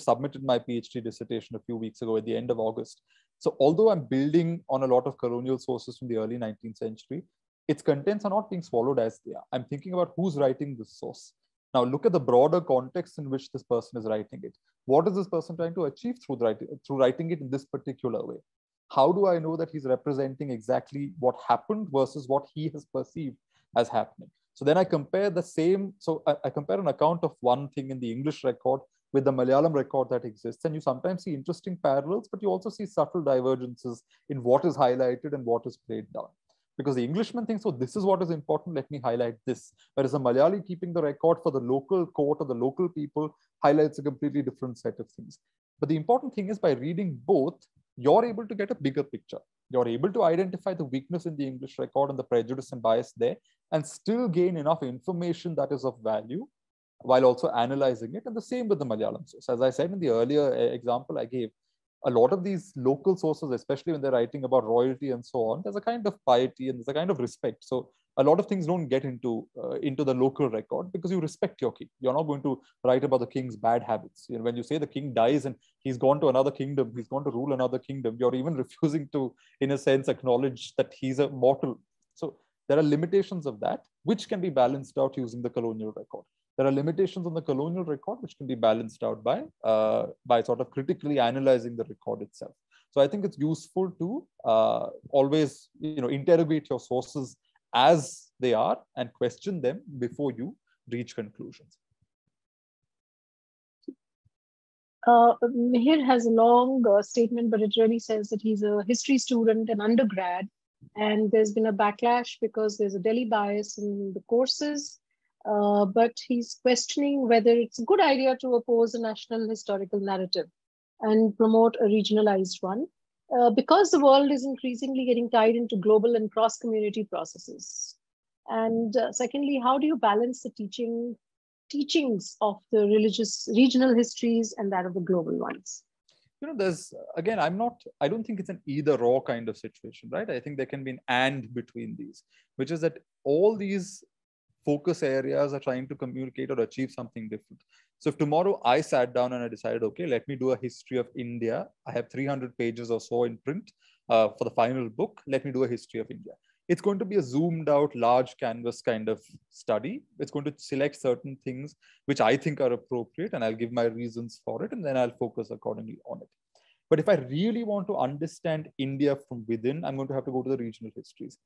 submitted my PhD dissertation a few weeks ago at the end of August. So although I'm building on a lot of colonial sources from the early 19th century, its contents are not being swallowed as they are. I'm thinking about who's writing this source. Now look at the broader context in which this person is writing it. What is this person trying to achieve through writing it in this particular way? How do I know that he's representing exactly what happened versus what he has perceived as happening? So then I compare the same. So I compare an account of one thing in the English record with the Malayalam record that exists. And you sometimes see interesting parallels, but you also see subtle divergences in what is highlighted and what is played down. Because the Englishman thinks, oh, this is what is important, let me highlight this. Whereas a Malayali keeping the record for the local court or the local people highlights a completely different set of things. But the important thing is by reading both, you're able to get a bigger picture. You're able to identify the weakness in the English record and the prejudice and bias there, and still gain enough information that is of value while also analyzing it. And the same with the Malayalam source. As I said in the earlier example I gave, a lot of these local sources, especially when they're writing about royalty and so on, there's a kind of piety and there's a kind of respect. So a lot of things don't get into the local record because you respect your king. You're not going to write about the king's bad habits. When you say the king dies and he's gone to another kingdom, he's gone to rule another kingdom, you're even refusing to, in a sense, acknowledge that he's a mortal. So there are limitations of that, which can be balanced out using the colonial record. There are limitations on the colonial record, which can be balanced out by sort of critically analyzing the record itself. So I think it's useful to always, interrogate your sources as they are and question them before you reach conclusions. Mihir has a long statement, but it really says that he's a history student, an undergrad, and there's been a backlash because there's a Delhi bias in the courses. But he's questioning whether it's a good idea to oppose a national historical narrative and promote a regionalized one, because the world is increasingly getting tied into global and cross-community processes. And secondly, how do you balance the teachings of the religious regional histories and that of the global ones? There's, again, I don't think it's an either or kind of situation, right? I think there can be an and between these, which is that all these focus areas are trying to communicate or achieve something different. So if tomorrow I sat down and I decided, okay, let me do a history of India. I have 300 pages or so in print for the final book. Let me do a history of India. It's going to be a zoomed out, large canvas kind of study. It's going to select certain things which I think are appropriate, and I'll give my reasons for it, and then I'll focus accordingly on it. But if I really want to understand India from within, I'm going to have to go to the regional histories.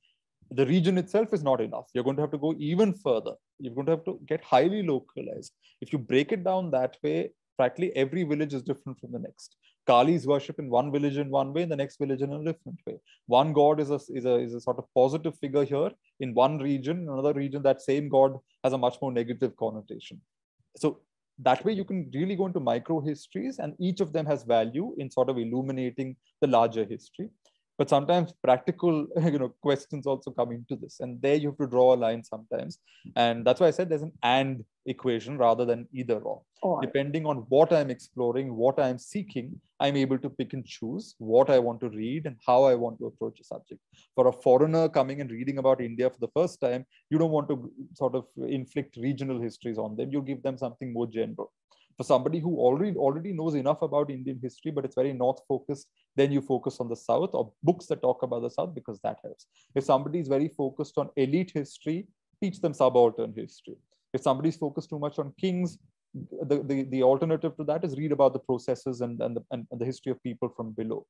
The region itself is not enough. You're going to have to go even further. You're going to have to get highly localized. If you break it down that way, practically every village is different from the next. Kali is worshipped in one village in one way, in the next village in a different way. One god is a sort of positive figure here in one region. In another region, that same god has a much more negative connotation. So that way you can really go into micro histories, and each of them has value in sort of illuminating the larger history. But sometimes practical, questions also come into this. And there you have to draw a line sometimes. And that's why I said there's an and equation rather than either or. Depending on what I'm exploring, what I'm seeking, I'm able to pick and choose what I want to read and how I want to approach a subject. For a foreigner coming and reading about India for the first time, you don't want to sort of inflict regional histories on them. You give them something more general. For somebody who already knows enough about Indian history, but it's very north focused, then you focus on the south or books that talk about the south, because that helps. If somebody is very focused on elite history, teach them subaltern history. If somebody is focused too much on kings, the alternative to that is read about the processes and the history of people from below.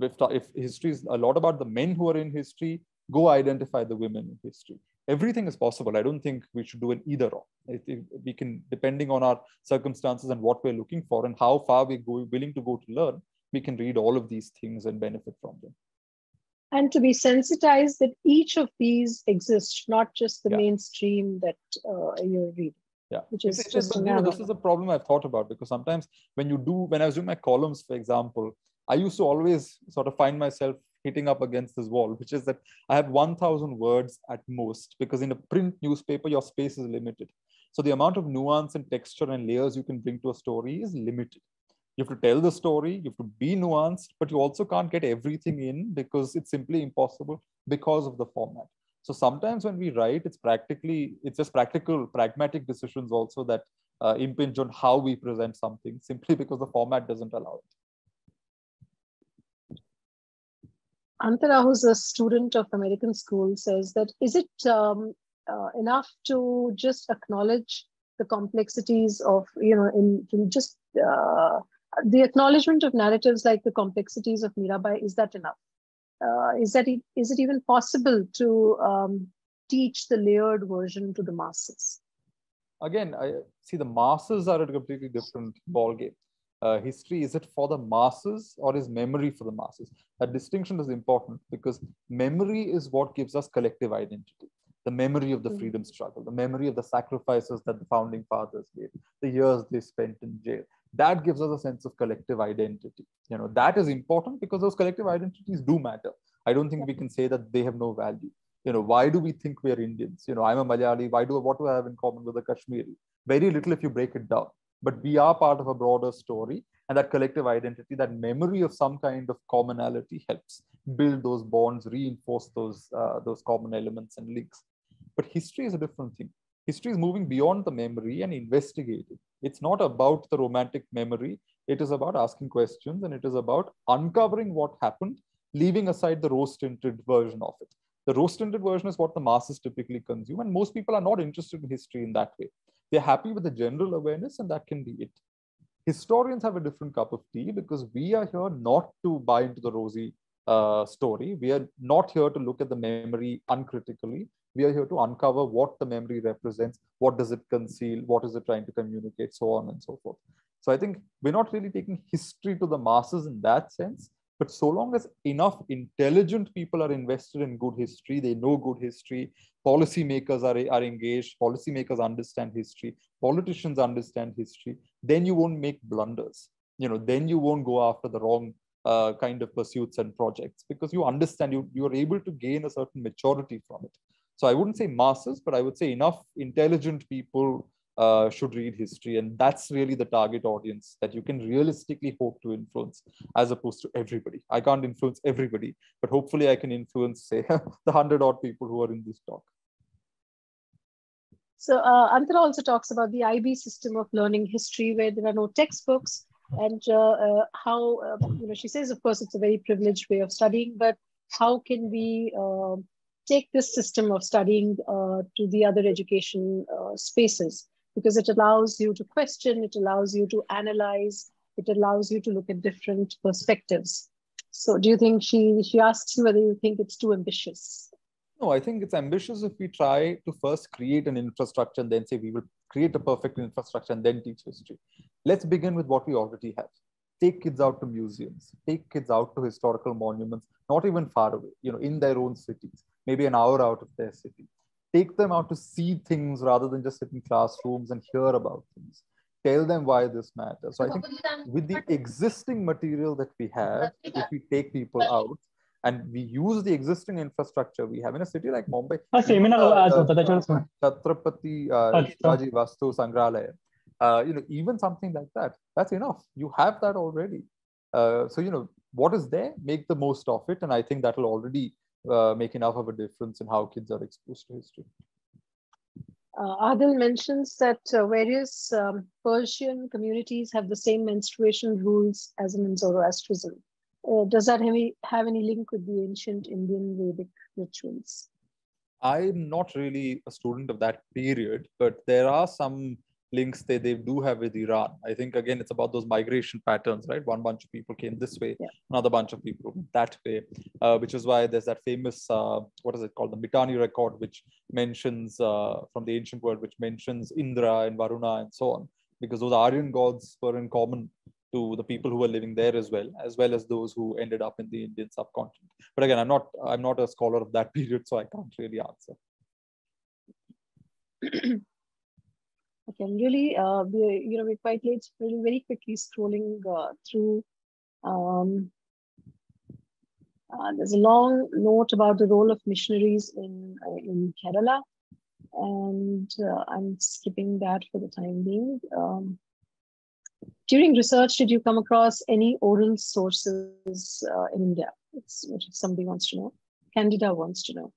If history is a lot about the men who are in history, go identify the women in history. Everything is possible. I don't think we should do an either or. We can, depending on our circumstances and what we're looking for and how far we're willing to go to learn, we can read all of these things and benefit from them. And to be sensitized that each of these exists, not just the mainstream that you're reading. Yeah, which is this is a problem I've thought about, because sometimes when I was doing my columns, for example, I used to always sort of find myself hitting up against this wall, which is that I have 1,000 words at most, because in a print newspaper, your space is limited. So the amount of nuance and texture and layers you can bring to a story is limited. You have to tell the story, you have to be nuanced, but you also can't get everything in because it's simply impossible because of the format. So sometimes when we write, it's just practical, pragmatic decisions also that impinge on how we present something, simply because the format doesn't allow it. Antara, who's a student of American school, says that, is it enough to just acknowledge the complexities of, the acknowledgement of narratives like the complexities of Mirabai, is that enough? Is it even possible to teach the layered version to the masses? Again, I see the masses are a completely different ballgame. History, is it for the masses or is memory for the masses? That distinction is important, because memory is what gives us collective identity. The memory of the freedom struggle, the memory of the sacrifices that the founding fathers made, the years they spent in jail. That gives us a sense of collective identity. That is important because those collective identities do matter. I don't think we can say that they have no value. Why do we think we are Indians? I'm a Malayali. What do I have in common with a Kashmiri? Very little if you break it down. But we are part of a broader story, and that collective identity, that memory of some kind of commonality helps build those bonds, reinforce those common elements and links. But history is a different thing. History is moving beyond the memory and investigating. It's not about the romantic memory. It is about asking questions, and it is about uncovering what happened, leaving aside the rose-tinted version of it. The rose-tinted version is what the masses typically consume, and most people are not interested in history in that way. They're happy with the general awareness, and that can be it. Historians have a different cup of tea, because we are here not to buy into the rosy story. We are not here to look at the memory uncritically. We are here to uncover what the memory represents, what does it conceal, what is it trying to communicate, so on and so forth. So I think we're not really taking history to the masses in that sense, but so long as enough intelligent people are invested in good history, they know good history, policymakers are engaged, policymakers understand history, politicians understand history, then you won't make blunders. Then you won't go after the wrong kind of pursuits and projects, because you understand, you're able to gain a certain maturity from it. So I wouldn't say masses, but I would say enough intelligent people should read history. And that's really the target audience that you can realistically hope to influence, as opposed to everybody. I can't influence everybody, but hopefully I can influence, say, the 100-odd people who are in this talk. So Antara also talks about the IB system of learning history, where there are no textbooks, and how, she says, of course, it's a very privileged way of studying, but how can we take this system of studying to the other education spaces? Because it allows you to question, it allows you to analyze, it allows you to look at different perspectives. So do you think she asks you whether you think it's too ambitious? No, I think it's ambitious if we try to first create an infrastructure and then say we will create a perfect infrastructure and then teach history. Let's begin with what we already have. Take kids out to museums, take kids out to historical monuments, not even far away, in their own cities, maybe an hour out of their city. Take them out to see things rather than just sit in classrooms and hear about things. Tell them why this matters. So I think with the existing material that we have, if we take people out And we use the existing infrastructure we have in a city like Mumbai. Chhatrapati Shivaji Vastu Sangralaya. Even something like that, that's enough. You have that already. So, what is there, make the most of it. And I think that will already make enough of a difference in how kids are exposed to history. Adil mentions that various Persian communities have the same menstruation rules as in Zoroastrianism. Does that have any link with the ancient Indian Vedic rituals? I'm not really a student of that period, but there are some links they do have with Iran. I think, again, it's about those migration patterns, right? One bunch of people came this way, another bunch of people that way, which is why there's that famous, what is it called? The Mitanni record, which mentions from the ancient world, which mentions Indra and Varuna and so on, because those Aryan gods were in common to the people who were living there as well as those who ended up in the Indian subcontinent. But again, I'm not a scholar of that period, so I can't really answer. Okay, I'm really, we're quite late. Really, very quickly scrolling through. There's a long note about the role of missionaries in Kerala, and I'm skipping that for the time being. During research, did you come across any oral sources in India? Which somebody wants to know. Candida wants to know.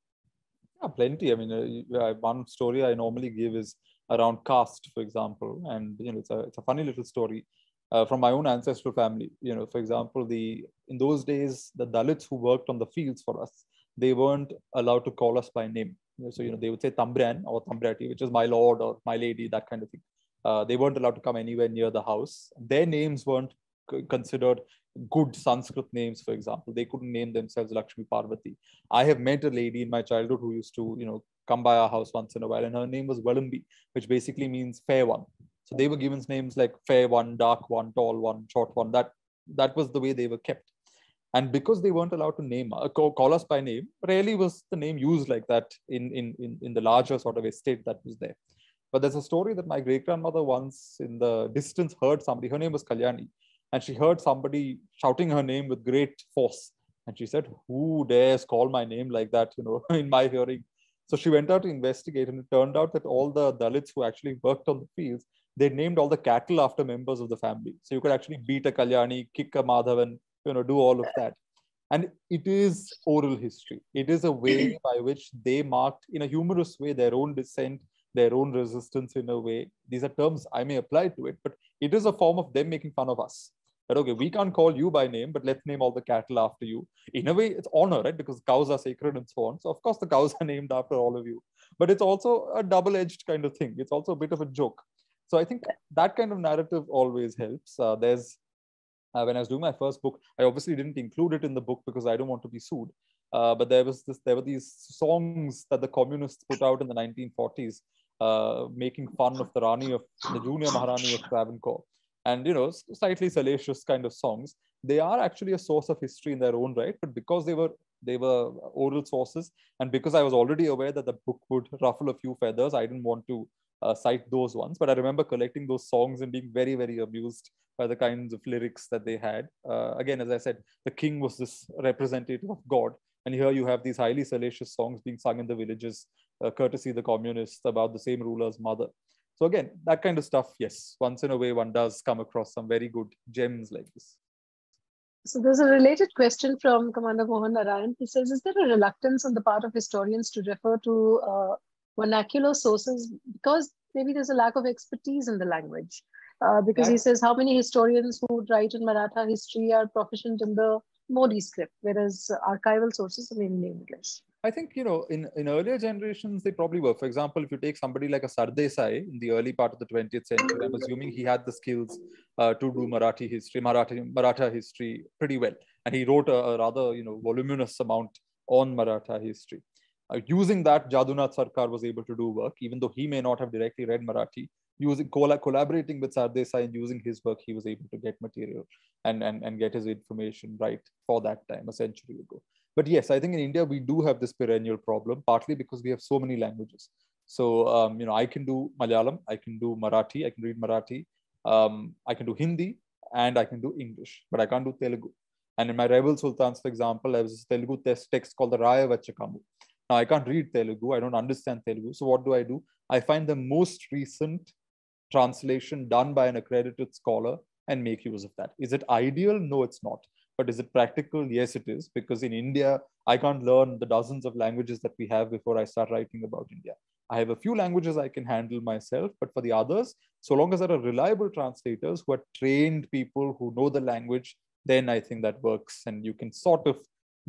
Yeah, plenty. I mean, one story I normally give is around caste, for example, and it's a funny little story from my own ancestral family. For example, in those days, the Dalits who worked on the fields for us, they weren't allowed to call us by name. So they would say Tambran or Tambrati, which is my lord or my lady, that kind of thing. They weren't allowed to come anywhere near the house. Their names weren't considered good Sanskrit names, for example. They couldn't name themselves Lakshmi Parvati. I have met a lady in my childhood who used to, come by our house once in a while, and her name was Valambi, which basically means fair one. So they were given names like fair one, dark one, tall one, short one. That was the way they were kept. And because they weren't allowed to call us by name, rarely was the name used like that in the larger sort of estate that was there. But there's a story that my great-grandmother once in the distance heard somebody, her name was Kalyani, and she heard somebody shouting her name with great force. And she said, who dares call my name like that, in my hearing? So she went out to investigate, and it turned out that all the Dalits who actually worked on the fields, they named all the cattle after members of the family. So you could actually beat a Kalyani, kick a Madhavan, do all of that. And it is oral history. It is a way by which they marked, in a humorous way, their own descent, their own resistance in a way. These are terms I may apply to it, but it is a form of them making fun of us. That, okay, we can't call you by name, but let's name all the cattle after you. In a way, it's honor, right? Because cows are sacred and so on. So of course the cows are named after all of you. But it's also a double-edged kind of thing. It's also a bit of a joke. So I think that kind of narrative always helps. When I was doing my first book, I obviously didn't include it in the book because I don't want to be sued. But there were these songs that the communists put out in the 1940s, making fun of the junior Maharani of Travancore, and slightly salacious kind of songs. They are actually a source of history in their own right, but because they were oral sources, and because I was already aware that the book would ruffle a few feathers, I didn't want to cite those ones. But I remember collecting those songs and being very, very amused by the kinds of lyrics that they had. Again, as I said, the king was this representative of God. And here you have these highly salacious songs being sung in the villages, courtesy the communists, about the same ruler's mother. So again, that kind of stuff, yes, once in a way, one does come across some very good gems like this. So there's a related question from Commander Mohan Narayan. He says, is there a reluctance on the part of historians to refer to vernacular sources because maybe there's a lack of expertise in the language? Because he says, how many historians who write in Maratha history are proficient in the Modi script, whereas archival sources are mainly English? I think, in earlier generations, they probably were. For example, if you take somebody like a Sardesai in the early part of the 20th century, I'm assuming he had the skills to do Maratha history pretty well. And he wrote a rather, voluminous amount on Maratha history. Using that, Jadunath Sarkar was able to do work, even though he may not have directly read Marathi. Collaborating with Sardesai and using his work, he was able to get material and get his information right for that time, a century ago. But yes, I think in India, we do have this perennial problem, partly because we have so many languages. So, I can do Malayalam, I can do Marathi, I can read Marathi, I can do Hindi, and I can do English, but I can't do Telugu. And in my Rebel Sultans, for example, I was a Telugu text called the Raya Vachakamu. Now, I can't read Telugu. I don't understand Telugu. So what do? I find the most recent translation done by an accredited scholar and make use of that. Is it ideal? No, it's not. But is it practical? Yes, it is. Because in India, I can't learn the dozens of languages that we have before I start writing about India. I have a few languages I can handle myself, but for the others, so long as there are reliable translators who are trained people who know the language, then I think that works and you can sort of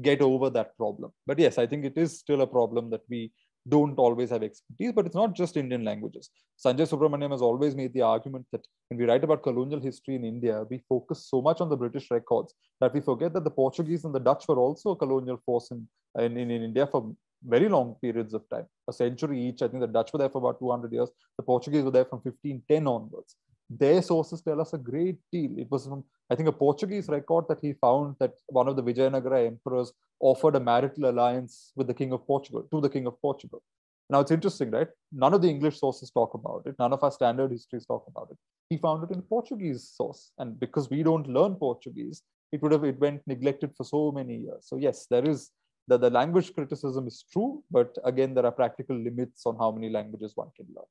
get over that problem. But yes, I think it is still a problem that we don't always have expertise, but it's not just Indian languages. Sanjay Subramaniam has always made the argument that when we write about colonial history in India, we focus so much on the British records that we forget that the Portuguese and the Dutch were also a colonial force in India for very long periods of time, a century each. I think the Dutch were there for about 200 years. The Portuguese were there from 1510 onwards. Their sources tell us a great deal. It was from, I think, a Portuguese record that he found that one of the Vijayanagara emperors offered a marital alliance with the King of Portugal, to the King of Portugal. Now, it's interesting, right? None of the English sources talk about it. None of our standard histories talk about it. He found it in Portuguese source. And because we don't learn Portuguese, it went neglected for so many years. So yes, there is, the language criticism is true, but again, there are practical limits on how many languages one can learn.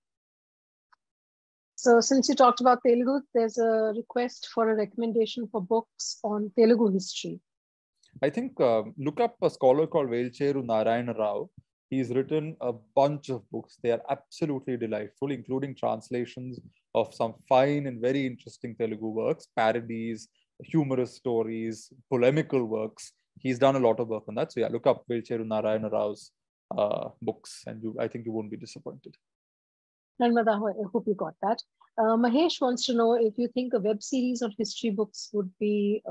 So since you talked about Telugu, there's a request for a recommendation for books on Telugu history. I think look up a scholar called Velcheru Narayana Rao. He's written a bunch of books. They are absolutely delightful, including translations of some fine and very interesting Telugu works, parodies, humorous stories, polemical works. He's done a lot of work on that. So yeah, look up Velcheru Narayana Rao's books and I think you won't be disappointed. Narmada, I hope you got that. Mahesh wants to know if you think a web series of history books would be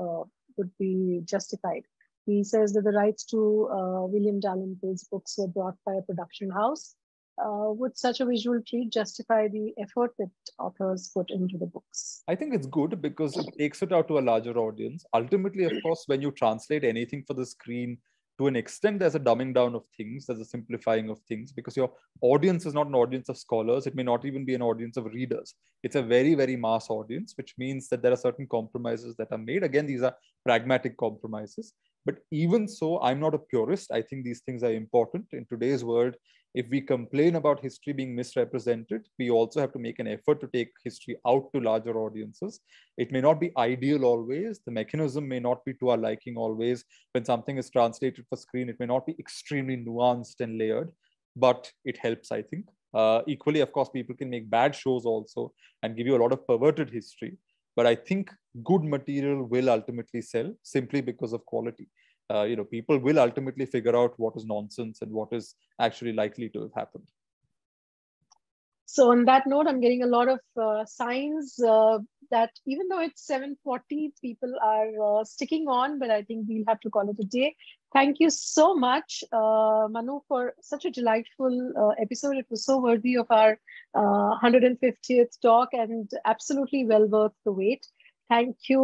justified. He says that the rights to William Dalrymple's books were bought by a production house. Would such a visual treat justify the effort that authors put into the books? I think it's good because it takes it out to a larger audience. Ultimately, of course, when you translate anything for the screen, to an extent, there's a dumbing down of things, there's a simplifying of things, because your audience is not an audience of scholars. It may not even be an audience of readers. It's a very, very mass audience, which means that there are certain compromises that are made. Again, these are pragmatic compromises. But even so, I'm not a purist. I think these things are important. In today's world, if we complain about history being misrepresented, we also have to make an effort to take history out to larger audiences. It may not be ideal always. The mechanism may not be to our liking always. When something is translated for screen, it may not be extremely nuanced and layered, but it helps, I think. Equally, of course, people can make bad shows also and give you a lot of perverted history. But I think good material will ultimately sell simply because of quality. People will ultimately figure out what is nonsense and what is actually likely to have happened. So on that note, I'm getting a lot of signs that even though it's 7:40, people are sticking on, but I think we'll have to call it a day. Thank you so much, Manu, for such a delightful episode. It was so worthy of our 150th talk and absolutely well worth the wait. Thank you,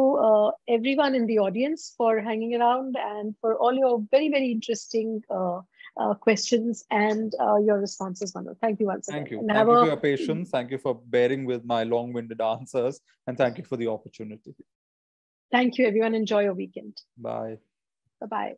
everyone in the audience, for hanging around and for all your very, very interesting questions and your responses, Manu. Thank you once again. Thank you. Thank you for your patience. Thank you for bearing with my long-winded answers. And thank you for the opportunity. Thank you, everyone. Enjoy your weekend. Bye. Bye-bye.